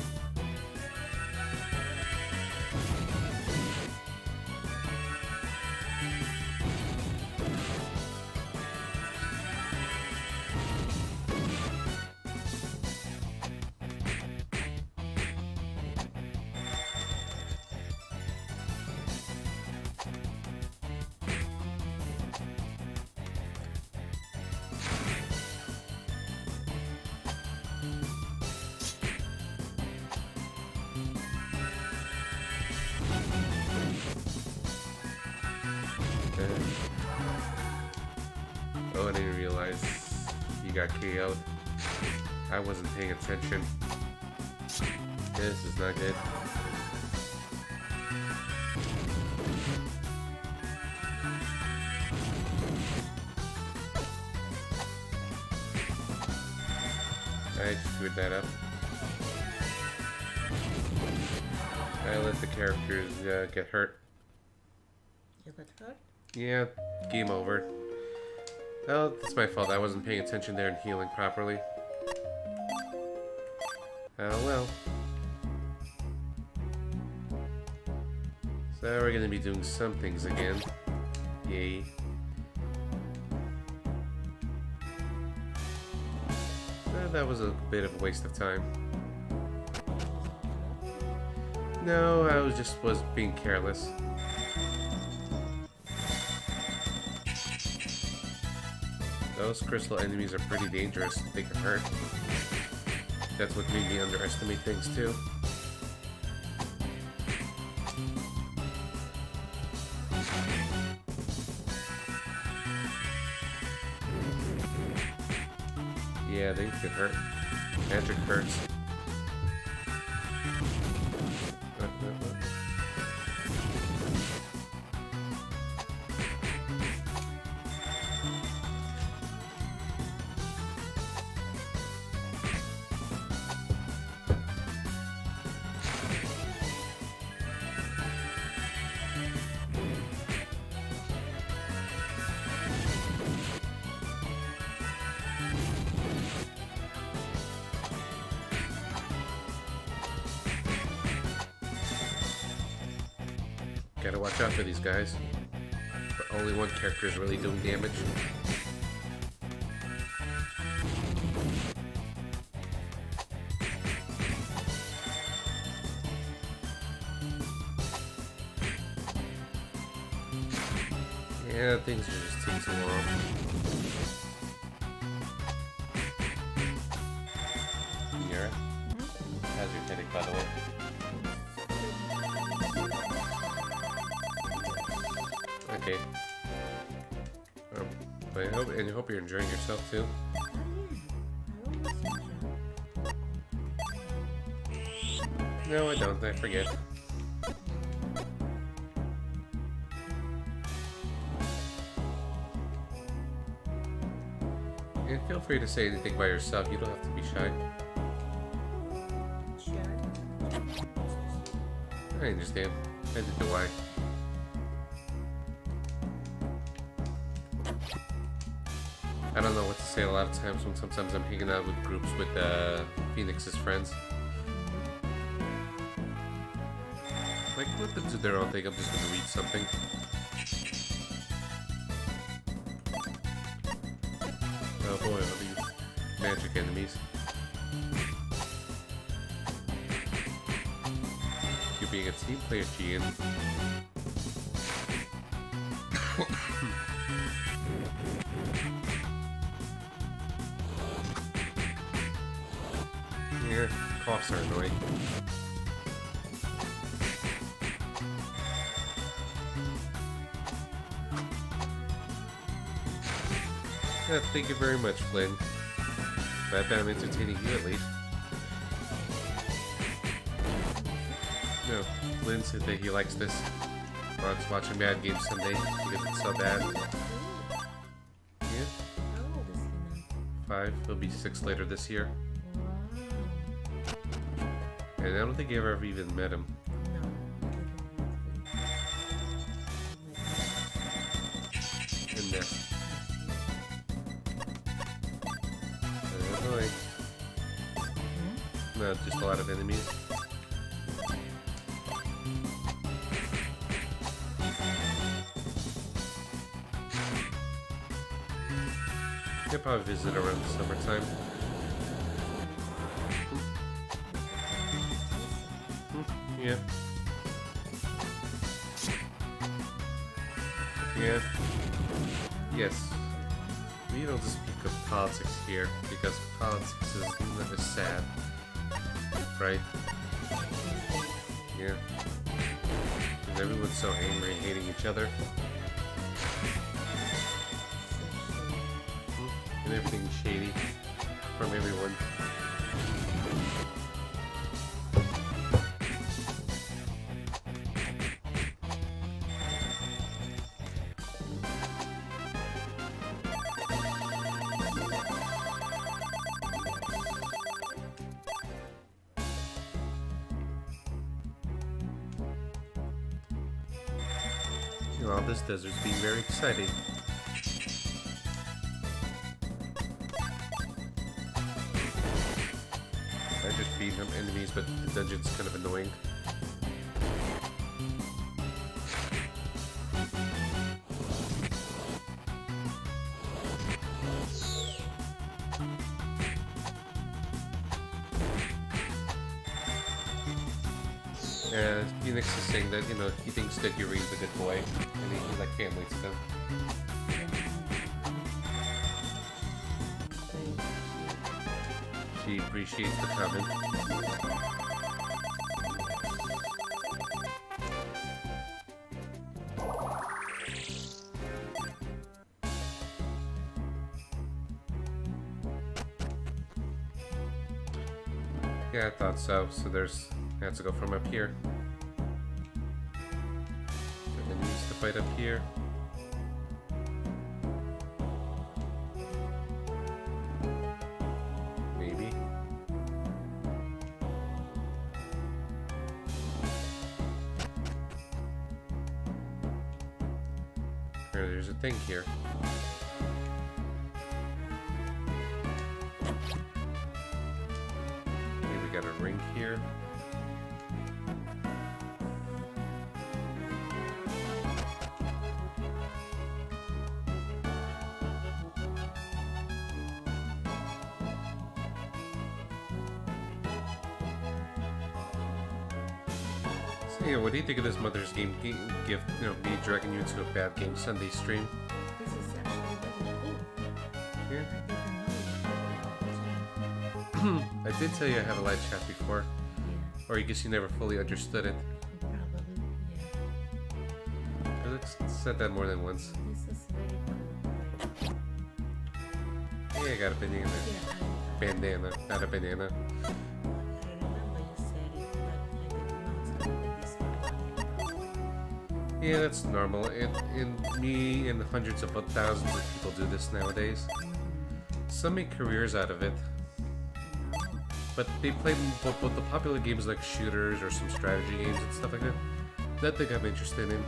Oh, I didn't realize he got KO'd. I wasn't paying attention. This is not good. I screwed that up. I let the characters get hurt. You got hurt? Yeah, game over. Oh, that's my fault. I wasn't paying attention there and healing properly. Oh well. So we're gonna be doing some things again. Yay. So that was a bit of a waste of time. No, I was being careless. Those crystal enemies are pretty dangerous. They can hurt. That's what made me underestimate things too. Yeah, they can hurt. Magic hurts. Gotta watch out for these guys. But only one character is really doing damage. Yeah, things are just taking too long. Mira, how's your headache, by the way? Okay. But I hope you're enjoying yourself too. No, I don't. I forget. And feel free to say anything by yourself. You don't have to be shy. I understand. I did the why. I don't know what to say a lot of times when sometimes I'm hanging out with groups with Phoenix's friends. Like, let them do their own thing, I'm just gonna read something. Oh boy, all these magic enemies. You being a team player, Gian. Yeah, coughs are annoying. Yeah, thank you very much, Flynn. Glad that I'm entertaining you at least. No, Flynn said that he likes this. Wants watching Mad Games Sunday because it's so bad. Yeah. How old is he now? 5. He'll be 6 later this year. Wow. And I don't think I've ever even met him. No. And annoying. No, just a lot of enemies. I'll probably visit around the summertime. Yeah. Yeah. Yes. We don't just speak of politics here because politics is never sad. Right? Yeah. Because everyone's so angry and hating each other. And everything's shady from everyone. Well, this desert's being very exciting. I just beat some enemies, but the dungeon's kind of annoying. Phoenix is saying that, you know, he thinks that Yuri's a good boy, and he's like family to them. She appreciates the comment. Yeah, I thought so. So there's... I have to go from up here. And then use the fight up here. Maybe. There's a thing here. Okay, we got a ring here. So yeah, what do you think of this Mother's Game gift? You know, me dragging you into a bad game Sunday stream. This is actually really cool. Yeah. I didn't know you I did tell you I have a live chat before, Yeah, or I guess you never fully understood it. probably. Yeah. I said that more than once. This is very cool. Yeah, I got a banana. Yeah, Bandana, not a banana. I remember you said it, but I did not know that this one. Yeah, that's normal. And me and hundreds of thousands of people do this nowadays. Some make careers out of it, but they play both the popular games like shooters or some strategy games and stuff like that. That thing I'm interested in.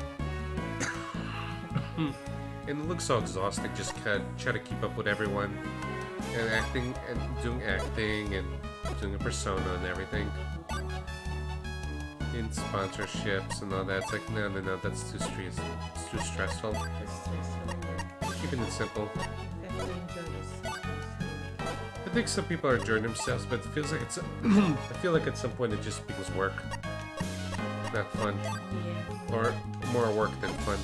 And it looks so exhausting, just kind of try to keep up with everyone and acting and doing a persona and everything. In sponsorships and all that. It's like, no, that's too stressful. It's too stressful. It's stressful, yeah. Keeping it simple. I have to enjoy this. I think some people are enjoying themselves, but it feels like it's. I feel like at some point it just becomes work, not fun, Yeah. or more work than fun.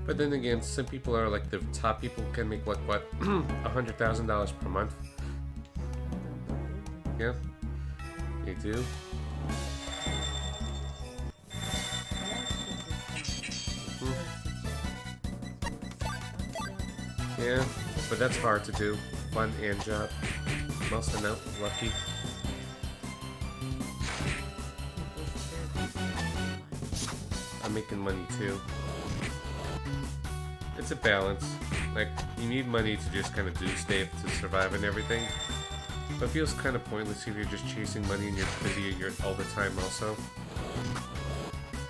But then again, some people are like the top people can make like what, $100,000 per month. Yeah, they do. Yeah, but that's hard to do. Fun and job. I'm also not lucky. I'm making money too. It's a balance. Like, you need money to just kind of do stuff to survive and everything. But it feels kind of pointless if you're just chasing money and you're busy all the time also.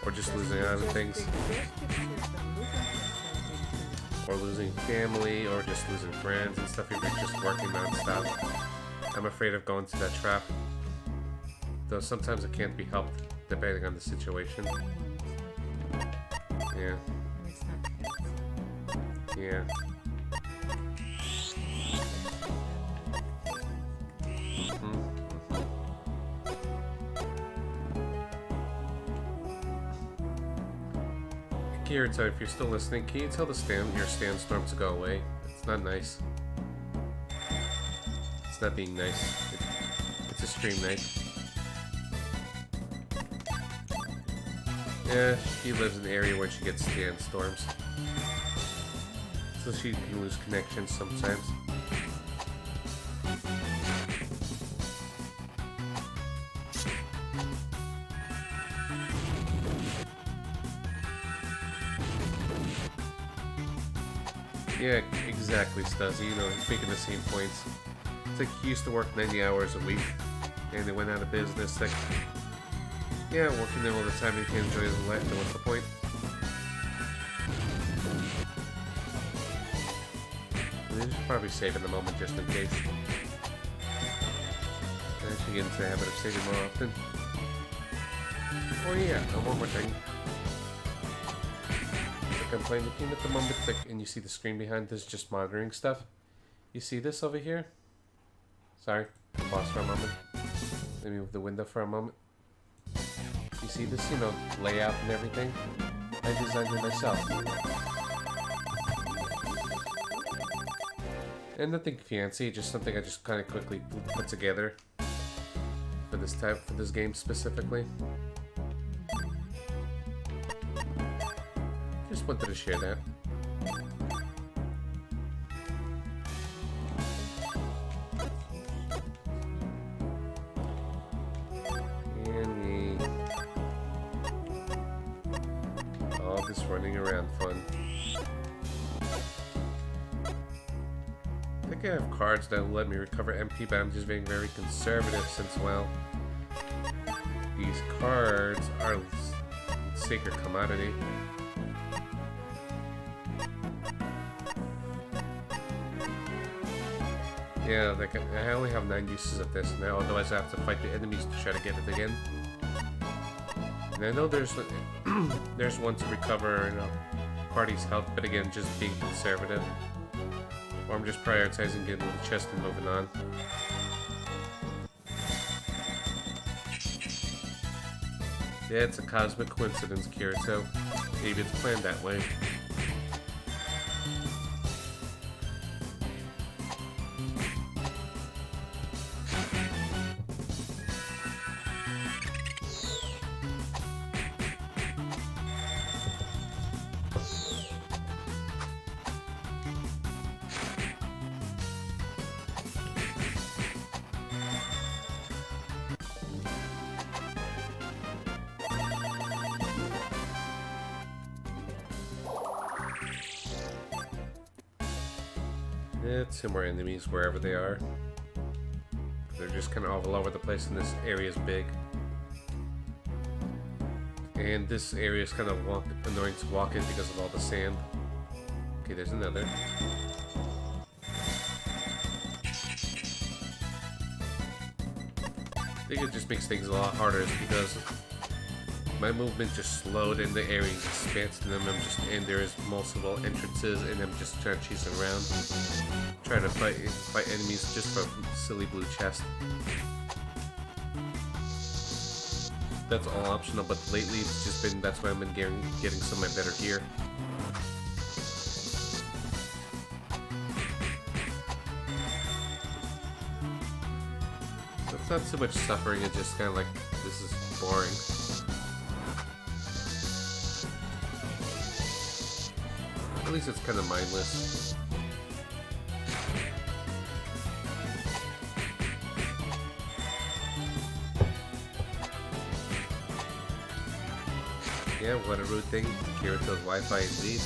Or just losing out on things. Or losing family, or just losing friends and stuff if you're just working non-stop. I'm afraid of going to that trap. Though sometimes it can't be helped, depending on the situation. Yeah. Yeah. Kirito, if you're still listening, can you tell your sandstorm to go away? It's not nice. It's not being nice. It's a stream night. Yeah, she lives in an area where she gets sandstorms. So she can lose connection sometimes. Yeah, exactly, Stuzzy. You know, he's making the same points. It's like he used to work 90 hours a week, and they went out of business. Like, yeah, working there all the time and he can't enjoy his life, then what's the point? They should probably save in the moment just in case. I should get into the habit of saving more often. Oh yeah, one more thing. Like I'm playing the game at the moment, like, and you see the screen behind this just monitoring stuff. You see this over here? Sorry, pause for a moment. Let me move the window for a moment. You see this, you know, layout and everything? I designed it myself. And nothing fancy, just something I just kind of quickly put together for this game specifically. Just wanted to share that. And all this running around fun. I think I have cards that will let me recover MP, but I'm just being very conservative since, well, these cards are sacred commodity. Yeah, like I only have 9 uses of this now, otherwise I have to fight the enemies to try to get it again. And I know there's one to recover, party's health, but again, just being conservative. Or I'm just prioritizing getting the chest and moving on. Yeah, it's a cosmic coincidence, Kirito. Maybe it's planned that way. It's similar enemies wherever they are. They're just kind of all over the place, and this area is big. And this area is kind of annoying to walk in because of all the sand. Okay, there's another. I think it just makes things a lot harder is because my movement just slowed and the area is expansive and there is multiple entrances and I'm just trying to chase around. Trying to fight enemies just for silly blue chest. That's all optional, but lately it's just been, that's why I've been getting some of my better gear. So it's not so much suffering, it's just kind of like, this is boring. At least it's kind of mindless. Yeah, what a rude thing. Kirito's Wi-Fi indeed.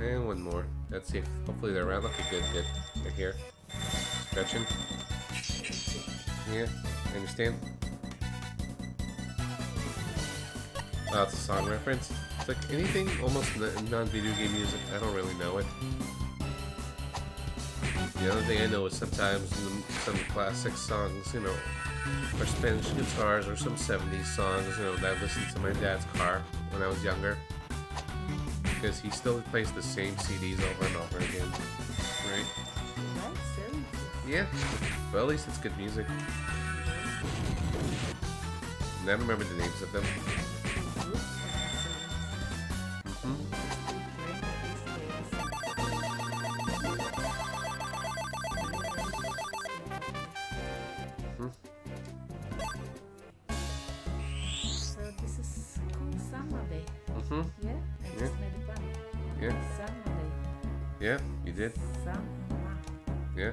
And one more. Let's see if hopefully they're around. Okay, good. They're here. Stretching. Yeah, I understand. Oh, it's a song reference. It's like anything almost non-video game music, I don't really know it. The other thing I know is sometimes some classic songs, or Spanish guitars or some 70s songs, that I listened to my dad's car when I was younger. Because he still plays the same CDs over and over again, right? Yeah, well, at least it's good music. And I don't remember the names of them. So this is called Summer Day. Yeah, I just made a pun. Yeah. Summer Day. Yeah, you did. Summer. Yeah.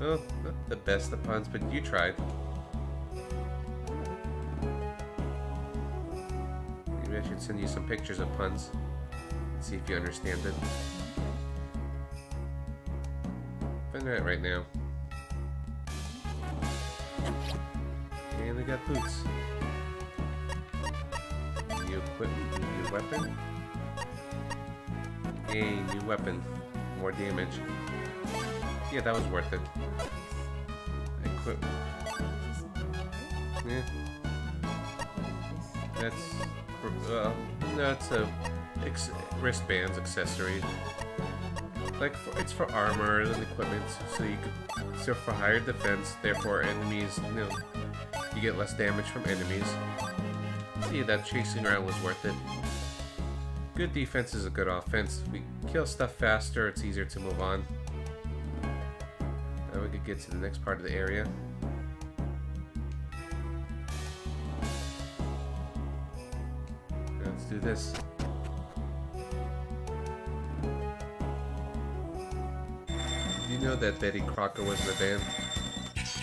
Oh, not the best of puns, but you tried. Maybe I should send you some pictures of puns. See if you understand it. Find that right now. And we got boots. New weapon. Yay, new weapon. More damage. Yeah, that was worth it. But, yeah, that's that's a wristbands accessory. Like it's for armor and equipment, so for higher defense. Therefore, enemies, you get less damage from enemies. See, that chasing around was worth it. Good defense is a good offense. We kill stuff faster. It's easier to move on. Now we could get to the next part of the area. Let's do this. Did you know that Betty Crocker was in the band?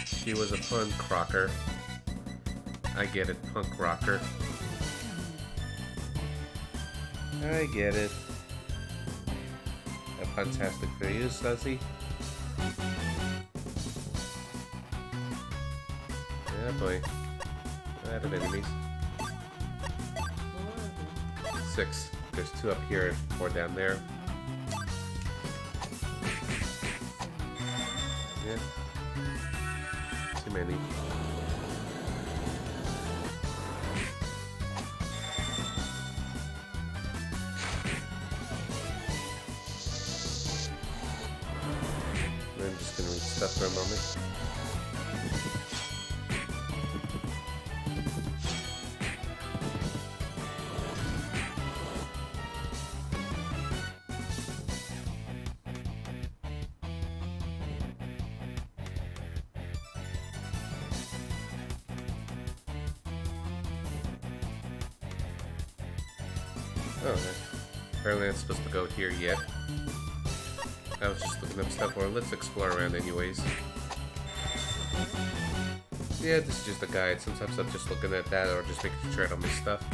She was a punk rocker. I get it, punk rocker. I get it. A fantastic for you, Suzy. Yeah, boy. Out of enemies. 6. There's 2 up here and 4 down there. Yeah. Too many. I'm just gonna read stuff for a moment. Oh, apparently I'm supposed to go here yet. I was just looking up stuff, or let's explore around anyways. Yeah, this is just a guide. Sometimes I'm just looking at that or just making sure I don't miss stuff.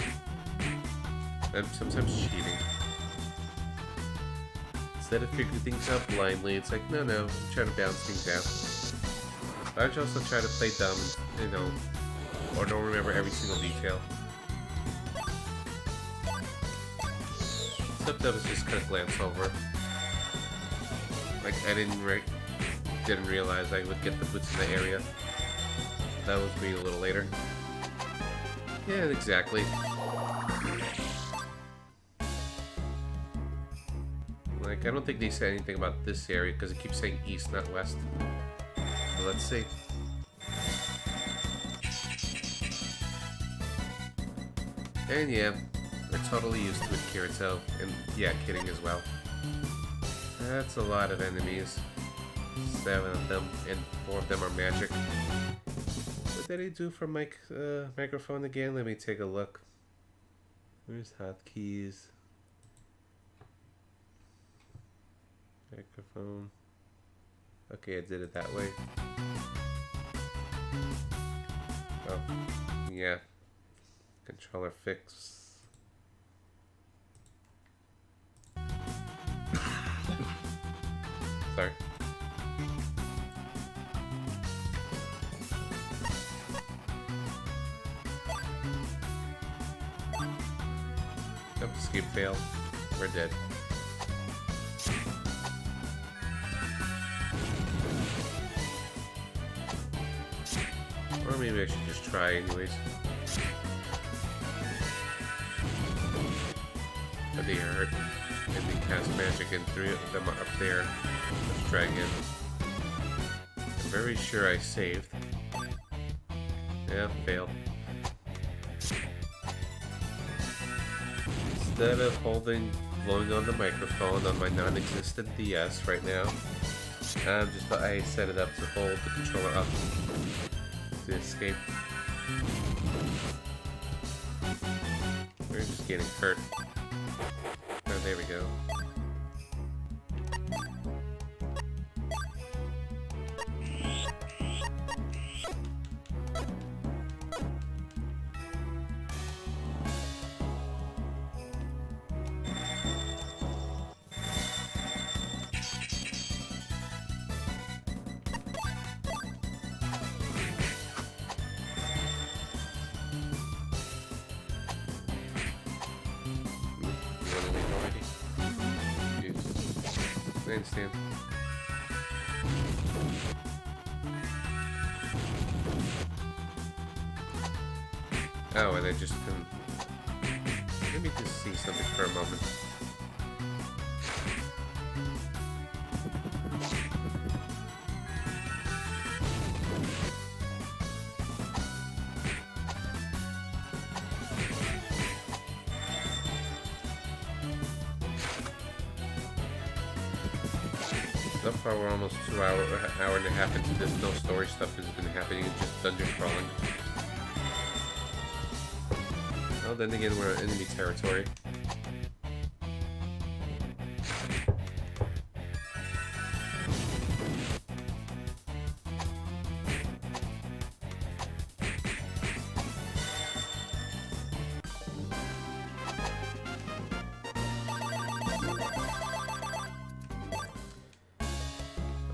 I'm sometimes cheating. Instead of figuring things out blindly, it's like, no, I'm trying to balance things out. But I also try to play dumb, or don't remember every single detail. Sometimes just kind of glance over. Like I didn't realize I would get the boots in the area. That was me a little later. Yeah, exactly. Like I don't think they said anything about this area because it keeps saying east, not west. So let's see. And yeah, we're totally used to it, Kirito, and yeah, kidding as well. That's a lot of enemies. 7 of them, and 4 of them are magic. What did I do for microphone again? Let me take a look. Where's hotkeys? Microphone. Okay, I did it that way. Oh, yeah. Controller fix. Sorry. Nope, escape failed. We're dead. Or maybe I should just try anyways. But they hurt. And they cast magic and 3 of them are up there. Let's try again. I'm very sure I saved. Yeah, failed. Instead of blowing on the microphone on my non-existent DS right now, I set it up to hold the controller up to escape. We're just getting hurt. Oh, there we go. I understand. Oh, and I just couldn't. Let me just see something for a moment. So far, we're almost hour and a half into this. No story stuff has been happening. It's just dungeon crawling. Well, then again, we're in enemy territory.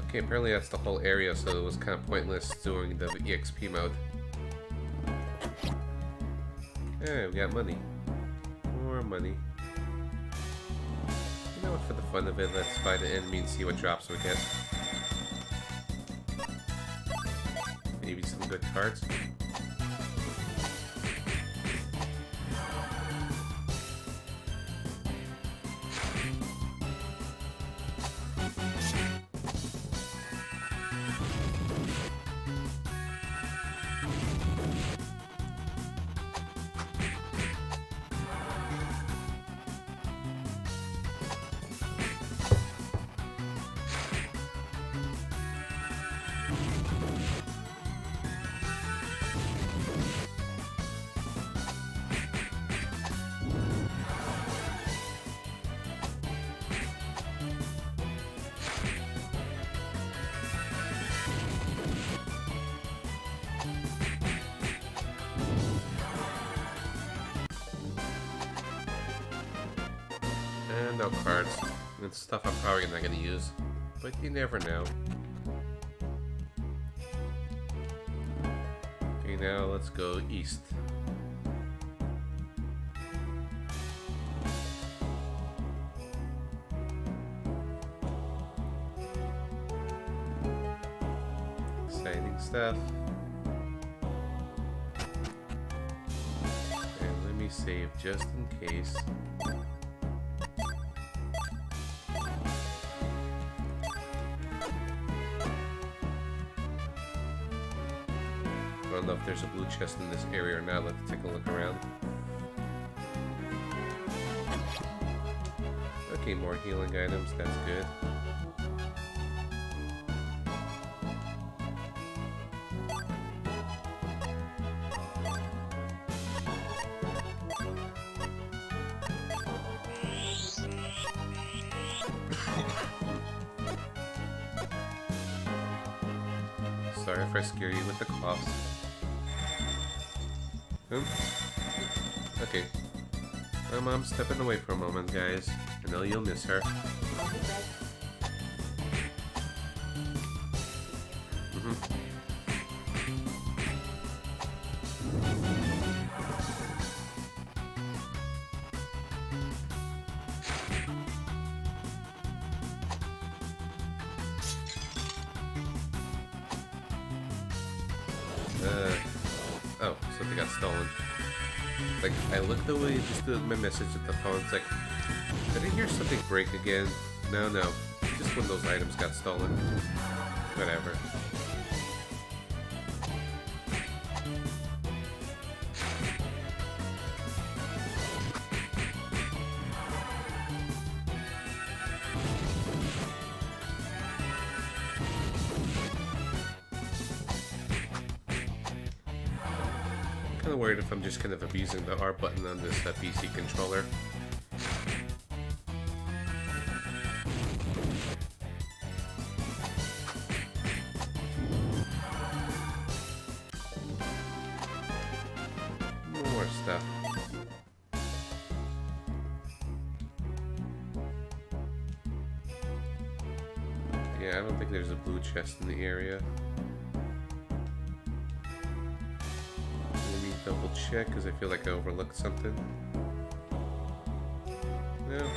Okay, apparently that's the whole area, so it was kind of pointless doing the EXP mode. Hey, we got money. More money. You know what, for the fun of it, let's find an enemy and see what drops we get. Maybe some good cards. And no cards. It's stuff I'm probably not going to use. But you never know. Okay, now let's go east. Exciting stuff. And let me save just in case. I don't know if there's a blue chest in this area or not. Let's take a look around. Okay, more healing items. That's good. Sorry if I scare you with the coughs. Okay. My mom's stepping away for a moment, guys. I know you'll miss her. Oh, something got stolen. Like, I looked away just to my message at the phone. It's like, did I hear something break again? No. Just one of those items got stolen. Whatever. Kind of worried if I'm just kind of abusing the R button on this PC controller. More stuff. Yeah, I don't think there's a blue chest in the area. Double check because I feel like I overlooked something. No.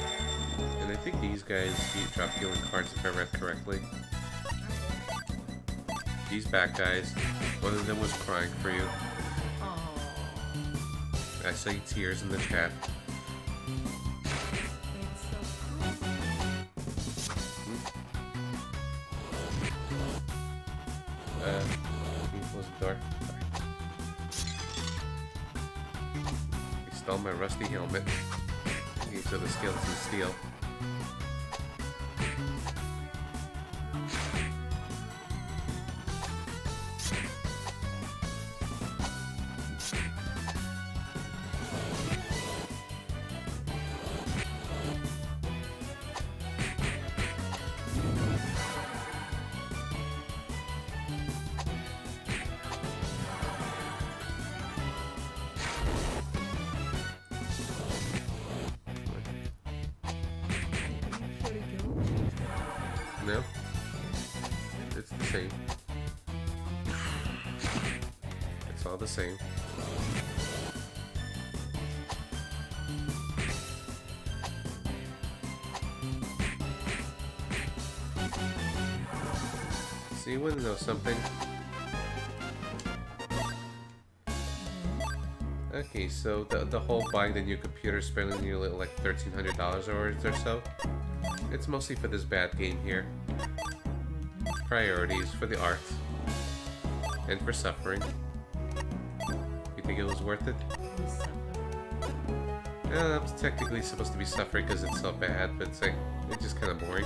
And I think these guys drop healing cards if I read correctly. These back guys, one of them was crying for you. Oh. I saw your tears in the chat. It's so cool. Can you close the door? He stole my rusty helmet. These are the skeleton steel. Here we go. No? It's the same. It's all the same. So you want to know something? Okay, so the whole buying the new computer, spending you like $1,300 or so, it's mostly for this bad game here. Priorities for the art and for suffering. You think it was worth it? We suffer. I'm technically supposed to be suffering because it's so bad, but it's like it's just kind of boring.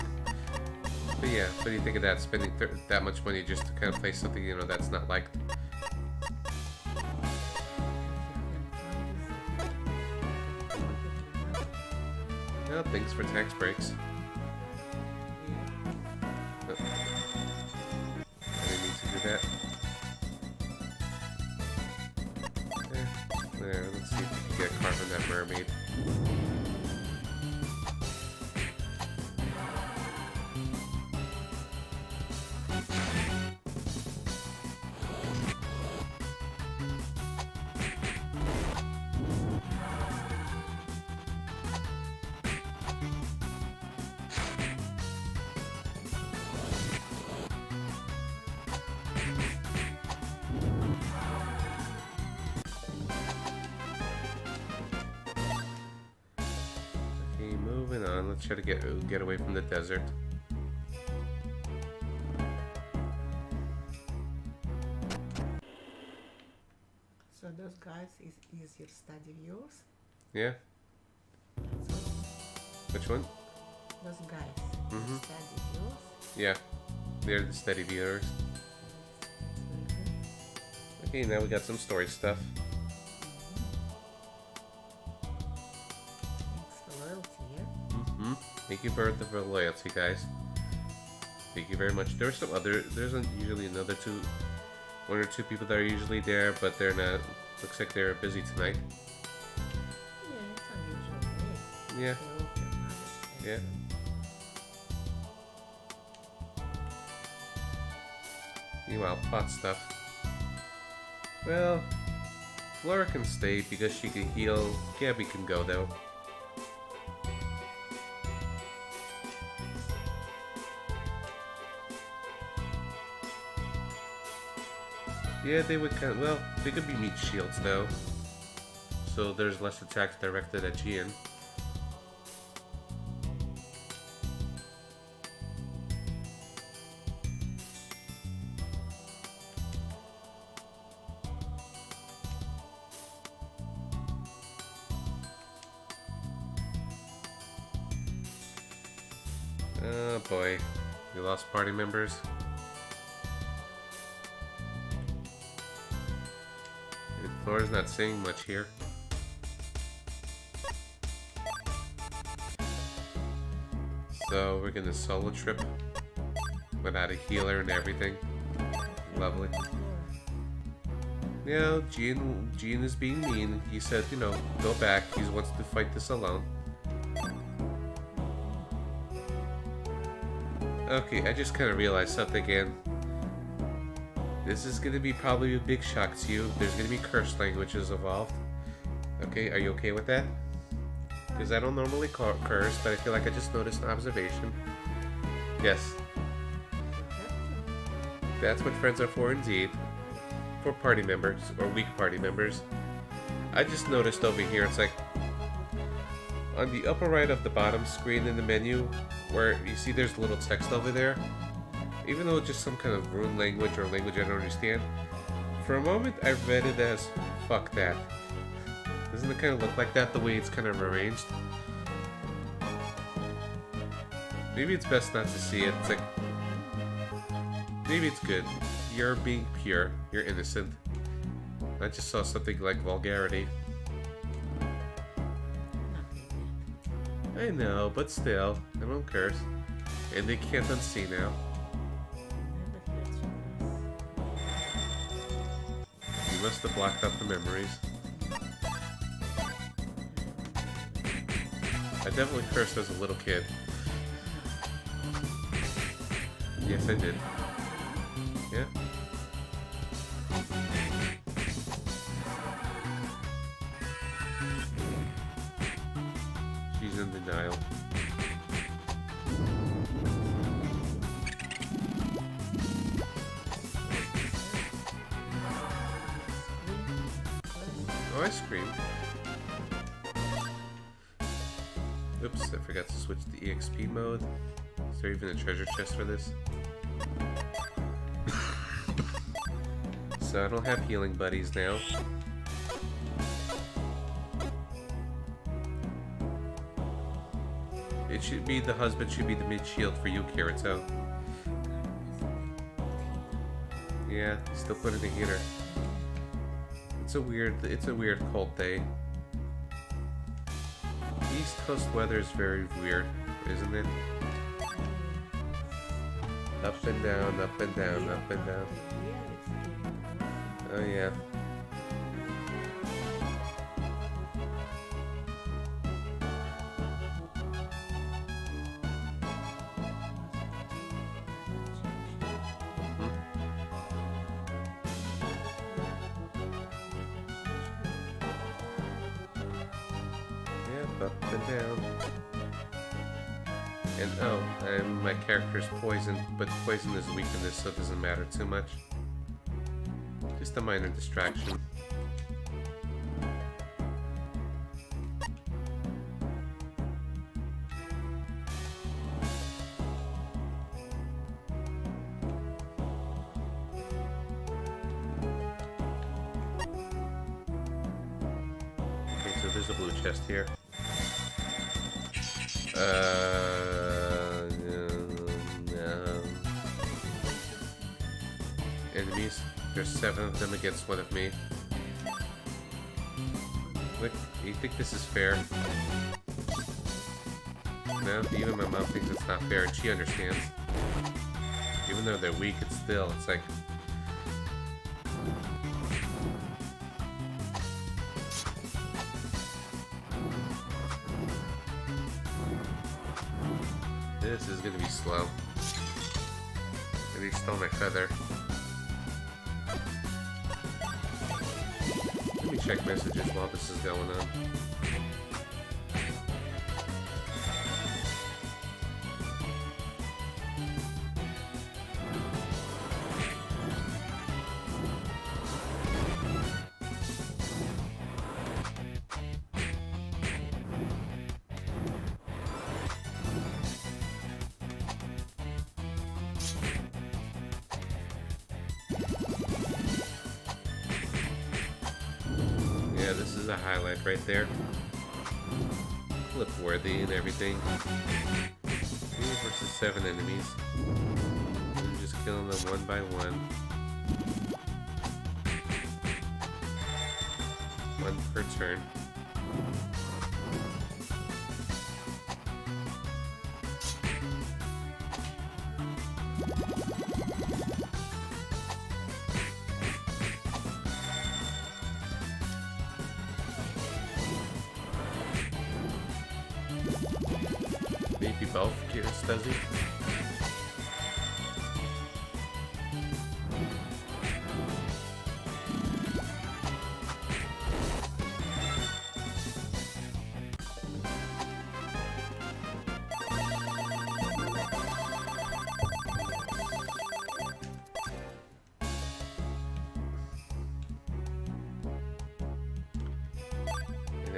But yeah, what do you think of that? Spending that much money just to kind of play something that's not liked. Well, thanks for tax breaks. Oh. I didn't need to do that. There, let's see if we can get a car from that mermaid. Okay, moving on. Let's try to get away from the desert. So those guys is your study viewers? Yeah? Which one? Those guys. Mhm. Study viewers. Yeah. They're the steady viewers. That's Okay, now we got some story stuff. Thanks for loyalty, yeah? Mm-hmm. Thank you for the loyalty, guys. Thank you very much. There's usually one or two people that are usually there, but they're not. Looks like they're busy tonight. Yeah, it's unusual, Yeah, They all get others. yeah. Meanwhile, plot stuff. Well, Flora can stay because she can heal. Gabby can go though. Yeah, they would they could be meat shields though. So there's less attacks directed at Gian. Oh boy, we lost party members. And Flora's not saying much here. So we're gonna solo trip without a healer and everything. Lovely. Yeah, Gene is being mean. He said, go back. He wants to fight this alone. Okay, I just kind of realized something again. This is gonna be probably a big shock to you. There's gonna be curse languages involved. Okay, are you okay with that? Because I don't normally curse, but I feel like I just noticed an observation. Yes. That's what friends are for indeed. For party members, or weak party members. I just noticed over here, it's like on the upper right of the bottom screen in the menu, where you see there's a little text over there. Even though it's just some kind of rune language or language I don't understand, for a moment I read it as "fuck that." Doesn't it kind of look like that the way it's kind of arranged? Maybe it's best not to see it. It's like, maybe it's good. You're being pure. You're innocent. I just saw something like vulgarity. I know, but still, I won't curse. And they can't unsee now. You must have blocked out the memories. I definitely cursed as a little kid. Yes, I did. Yeah. She's in denial. Oh, I screamed. Oops, I forgot to switch to EXP mode. Is there even a treasure chest for this? So I don't have healing buddies now. It should be the husband should be the mid shield for you, Kirito. Yeah, still putting the heater. It's a weird cold day. East Coast weather is very weird, isn't it? Up and down, up and down, up and down. Oh yeah. Up and down. And oh, and my character's poisoned, but poison is weak in this, so it doesn't matter too much. Just a minor distraction. Okay, so there's a blue chest here. Enemies. There's 7 of them against 1 of me. What? You think this is fair? No? Even my mom thinks it's not fair, and she understands. Even though they're weak, it's like... This is gonna be slow. And he stole my feather. Let me check messages while this is going on. Yeah, this is a highlight right there. Flip worthy and everything. 3 versus 7 enemies. I'm just killing them one by one. 1 per turn. Maybe both gears, does he?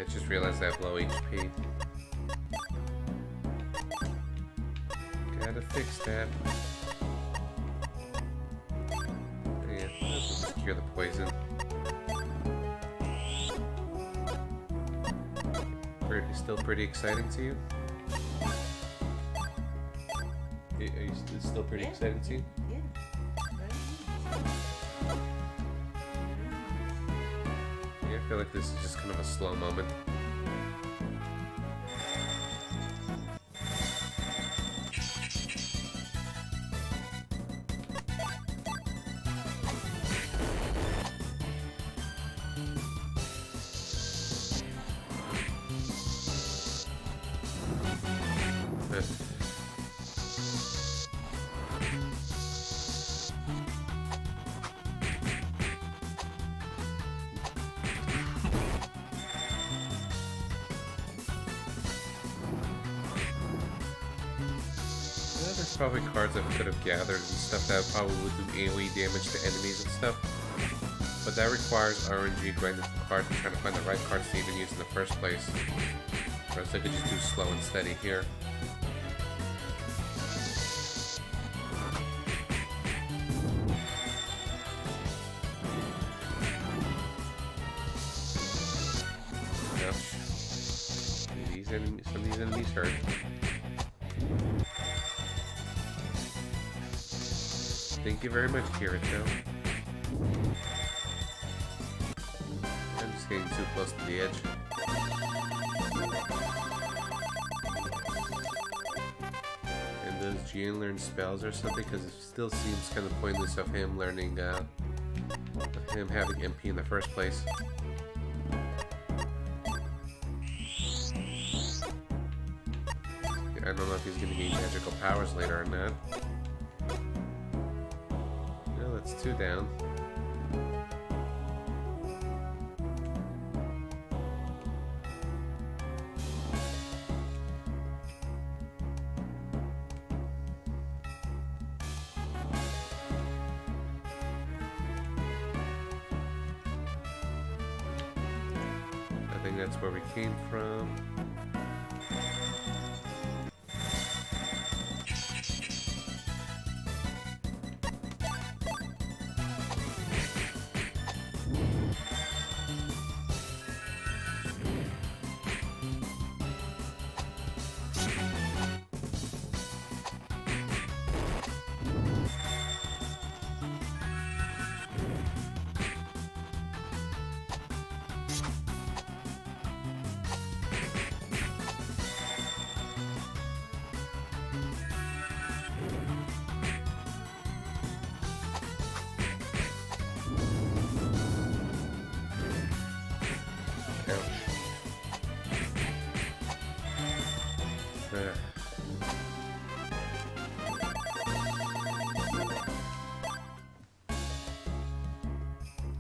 I just realized I have low HP. Gotta fix that. Yeah, let's just cure the poison. Still pretty exciting to you? It's still pretty exciting to you? Yeah. Yeah, I feel like this is just kind of a slow moment. There's probably cards I could have gathered and stuff that probably would do AoE damage to enemies and stuff. But that requires RNG grinding for cards and trying to find the right cards to even use in the first place. Whereas I could just do slow and steady here. Some of these enemies hurt. Thank you very much, Kirito. I'm just getting too close to the edge. And does Gian learn spells or something? Because it still seems kind of pointless of him learning, of him having MP in the first place. I don't know if he's going to gain magical powers later or not. No, that's 2 down. I think that's where we came from.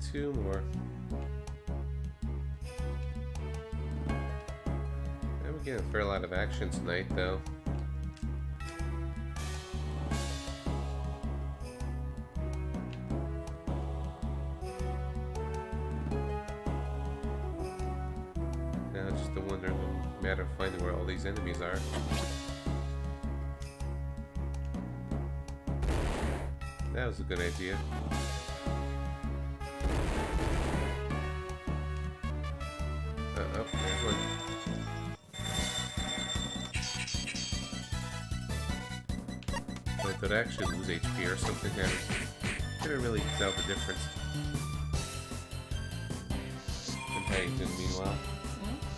Two more. I'm getting a fair lot of action tonight, though. Now it's just a wonder, a matter of finding where all these enemies are. That was a good idea. Oh, there's one. So it could actually lose HP or something. I couldn't really tell the difference. And how you doing meanwhile?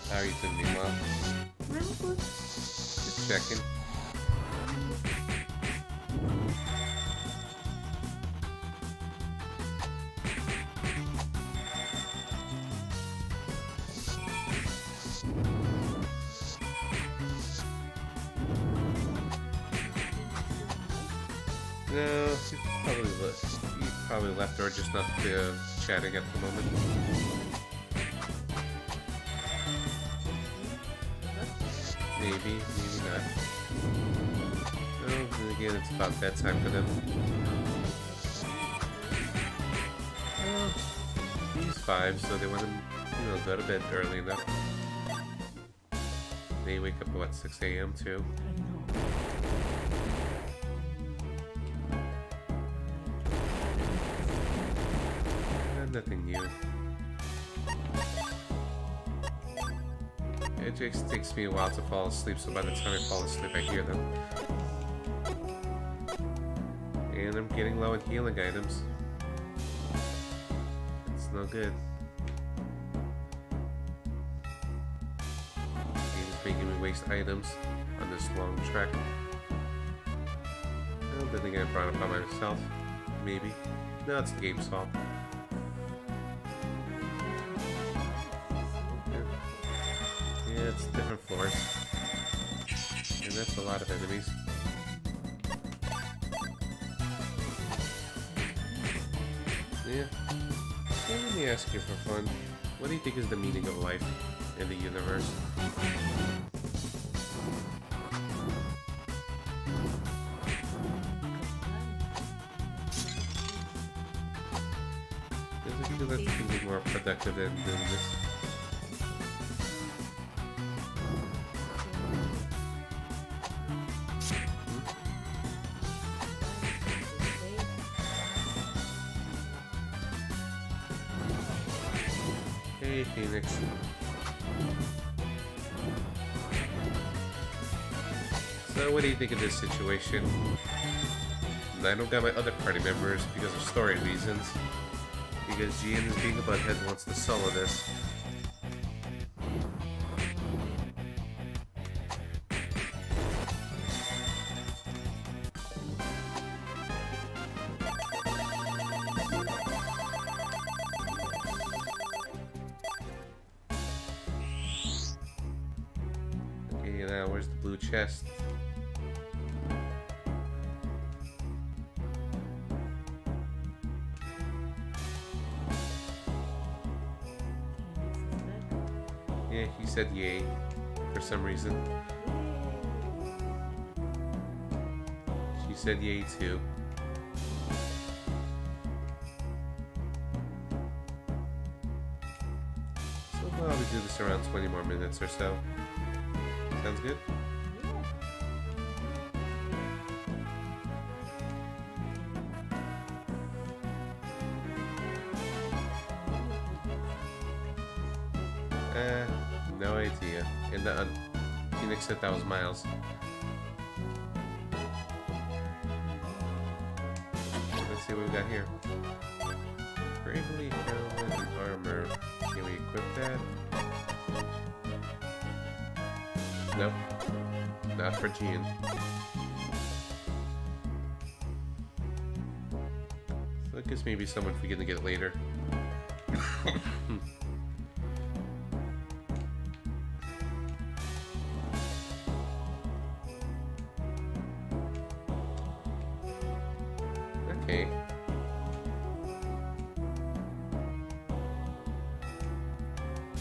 How are you doing meanwhile? I'm good. Just checking. No, he probably left or just not chatting at the moment. Maybe not. No, then again, it's about bedtime for them. He's 5, so they want him, go to bed early enough. they wake up at what, 6 a.m. too? I know. Nothing new. It just takes me a while to fall asleep, so by the time I fall asleep, I hear them. And I'm getting low in healing items. It's no good. Game's making me waste items on this long trek. I don't think I brought it by myself. Maybe. No, it's the game's fault. Yeah, it's different floors. And that's a lot of enemies. Yeah. So let me ask you for fun. What do you think is the meaning of life in the universe? Does it feel like you can be more productive than doing this? Hey, Phoenix. So, what do you think of this situation? I don't got my other party members because of story reasons. Because Gian is being a butthead and wants to solo this. Okay, now where's the blue chest? Yeah, he said yay for some reason. She said yay too. So we'll probably do this around 20 more minutes or so. Sounds good? No idea. And Phoenix said that was Miles. Let's see what we got here. Bravely helmet and armor. Can we equip that? Nope. Not for Gian. So I guess maybe someone we're gonna get later. Okay.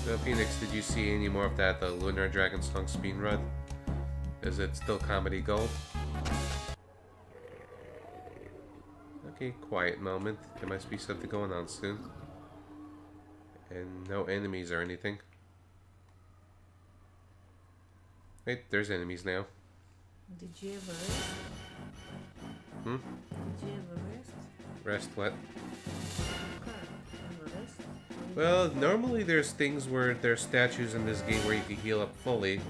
So Phoenix, did you see any more of that the Lunar Dragon Song speed run? Is it still comedy gold? Okay, quiet moment. There must be something going on soon. And no enemies or anything. Wait, there's enemies now. Did you ever rest? Hmm? Did you ever rest? Rest what? Okay. Ever rest? Well, normally there's things where there's statues in this game where you can heal up fully.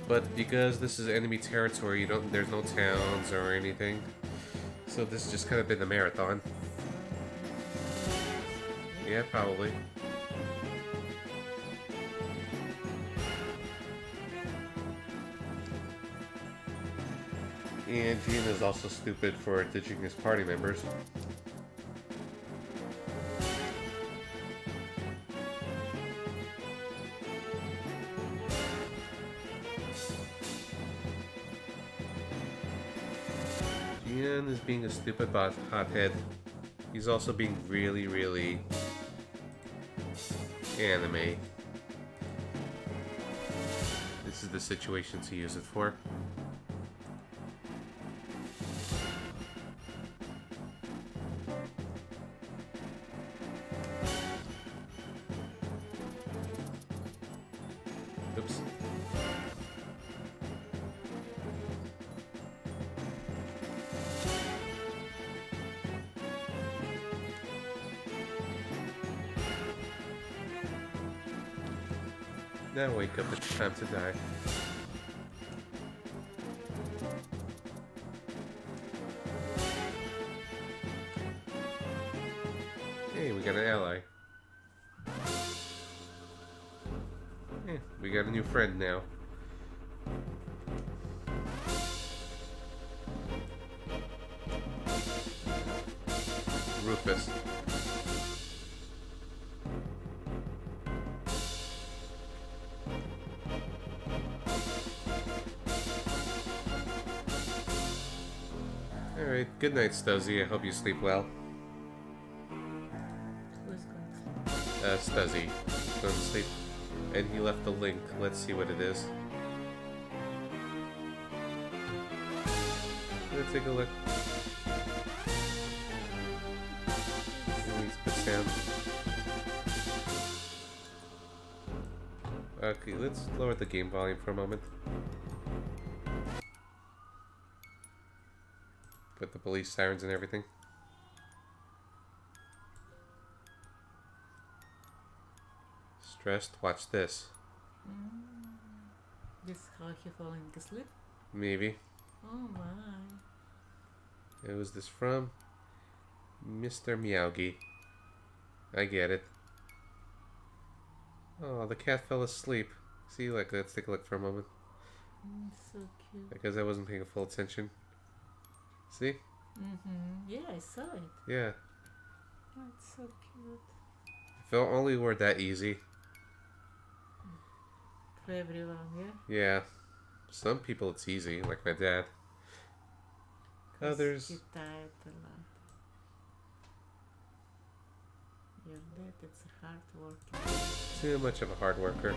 But because this is enemy territory, there's no towns or anything. So this has just kind of been a marathon. Yeah, probably. And Gene is also stupid for ditching his party members. Gian is being a stupid hothead. He's also being really, really anime. This is the situation to use it for. Oops. Now wake up, it's time to die. Hey, we got an ally. Yeah, we got a new friend now. Rufus. Alright, good night, Stuzzy. I hope you sleep well. Who's going to sleep? Stuzzy. Going to sleep. And he left the link. Let's see what it is. Let's take a look. Good sound. Okay, let's lower the game volume for a moment. Put the police sirens and everything. Stressed? Watch this. This is how he falling asleep? Maybe. Oh my. Who is this from? Mr. Meowgie. I get it. Oh, the cat fell asleep. See, like, let's take a look for a moment. So cute. Because I wasn't paying full attention. See? Yeah, I saw it. Yeah. Oh, it's so cute. If it only were that easy. For everyone, yeah? Yeah. Some people it's easy, like my dad. 'Cause Others. he tired a lot. Your dad, it's hard working. Too much of a hard worker.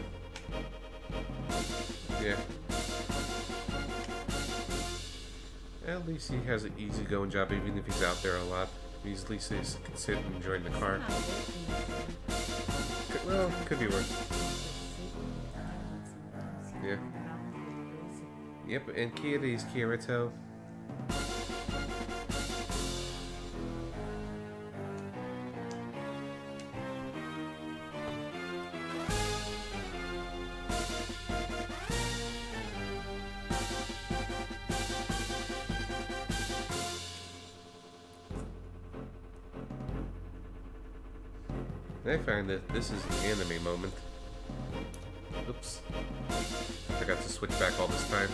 Yeah. At least he has an easygoing job, even if he's out there a lot. He's at least he can sit and enjoy the car. Not that easy. Well, could be worse. Yeah. Yep, and Kiri's Kirito. I find that this is an anime moment. Oops. I forgot to switch back all this time.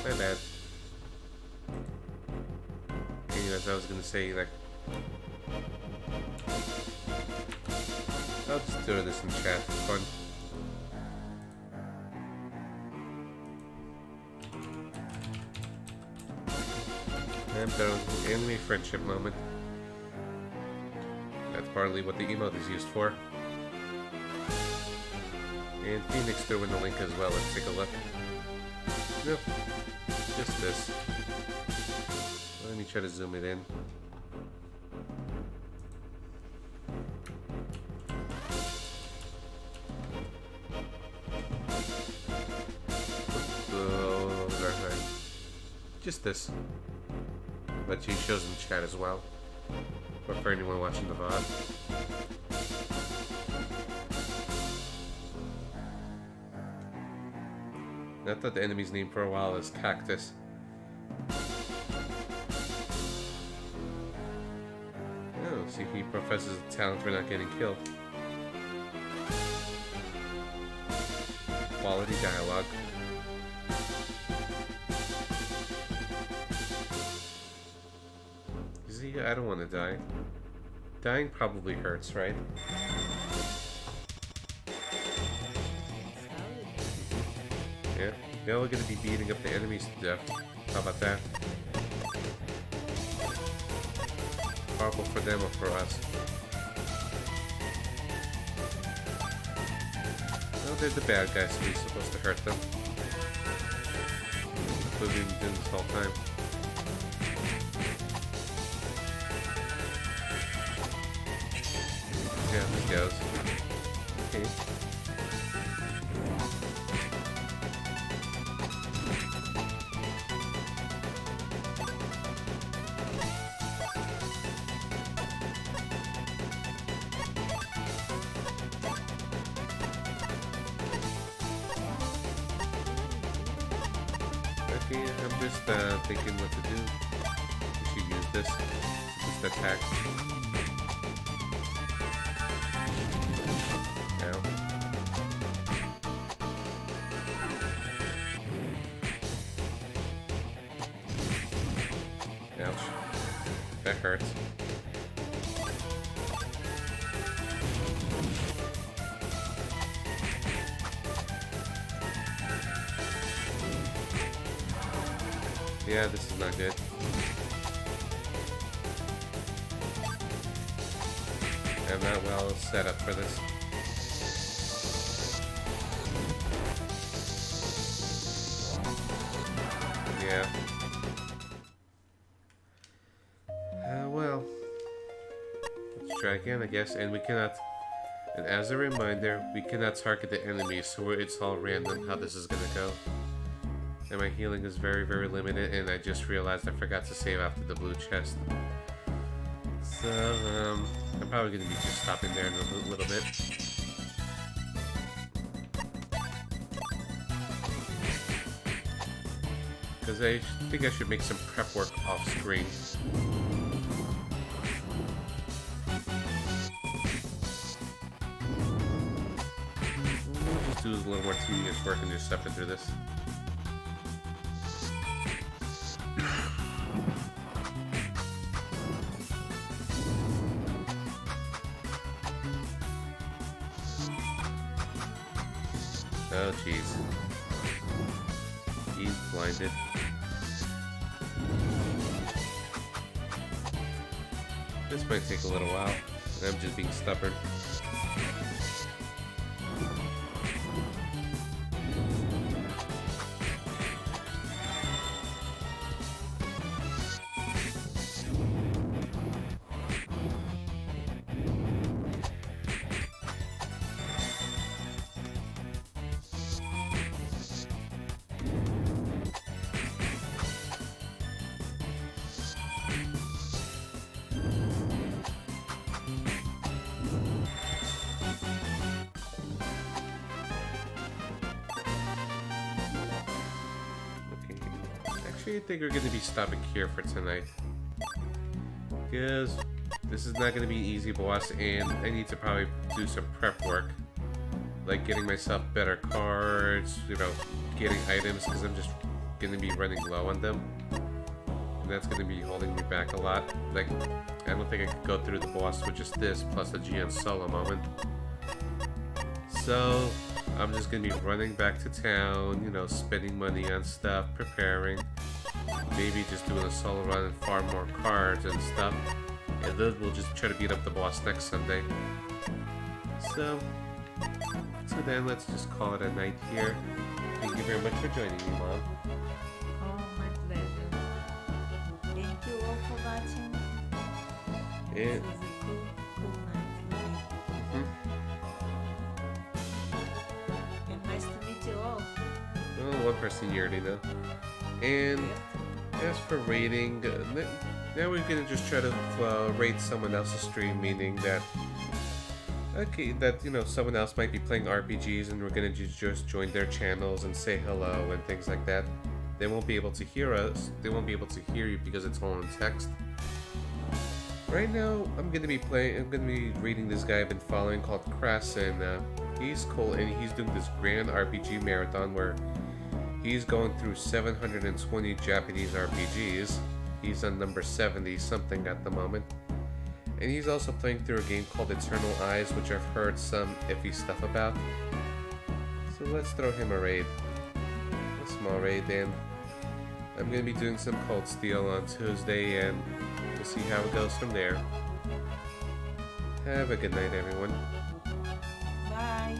My bad. Anyways, I was gonna say, like... I'll just do this in chat for fun. And there was an anime friendship moment. That's partly what the emote is used for. And Phoenix threw in the link as well. Let's take a look. Nope. Just this. Let me try to zoom it in. Oh, sorry. Just this. But she shows in chat as well. Or for anyone watching the VOD. I thought the enemy's name for a while is Cactus. Oh, see, he professes a talent for not getting killed. Quality dialogue. See, I don't want to die. Dying probably hurts, right? Yeah, now we're gonna be beating up the enemies to death. How about that? Horrible for them or for us. Well, they're the bad guys, so we're supposed to hurt them. That's what we've been doing this whole time. Yeah, there goes. Okay. Okay, I'm just thinking what to do. We should use this. Just attack. Ow. Ouch. That hurts. Yeah, this is not good. I'm not well set up for this. Yeah. Well. Let's try again, I guess. And we cannot... And as a reminder, we cannot target the enemy, so it's all random how this is gonna go. And my healing is very, very limited, and I just realized I forgot to save after the blue chest. So, I'm probably gonna be just stopping there in a little bit. Because I think I should make some prep work off screen. We'll just do a little more tedious work and just step through this. Oh, jeez. He's blinded. This might take a little while. I'm just being stubborn. I think we're going to be stopping here for tonight. Because this is not going to be an easy boss, and I need to probably do some prep work. Like getting myself better cards, you know, getting items, because I'm just going to be running low on them. And that's going to be holding me back a lot. Like, I don't think I could go through the boss with just this, plus a GN solo moment. So, I'm just going to be running back to town, you know, spending money on stuff, preparing. Maybe just doing a solo run and farm more cards and stuff. And then we'll just try to beat up the boss next Sunday. So then let's just call it a night here. Thank you very much for joining me, Mom. Oh, my pleasure. Thank you all for watching. This was a cool night for me. And nice to meet you all. Oh, one person you already know. And as for rating, now we're gonna just try to rate someone else's stream, meaning that you know, someone else might be playing RPGs and we're gonna just join their channels and say hello and things like that. They won't be able to hear us. They won't be able to hear you because it's all in text. Right now, I'm gonna be reading this guy I've been following called Crass, and he's cool, and he's doing this grand RPG marathon where he's going through 720 Japanese RPGs. He's on number 70 something at the moment. And he's also playing through a game called Eternal Eyes, which I've heard some iffy stuff about. So let's throw him a raid. A small raid, and I'm going to be doing some Cold Steel on Tuesday, and we'll see how it goes from there. Have a good night, everyone. Bye.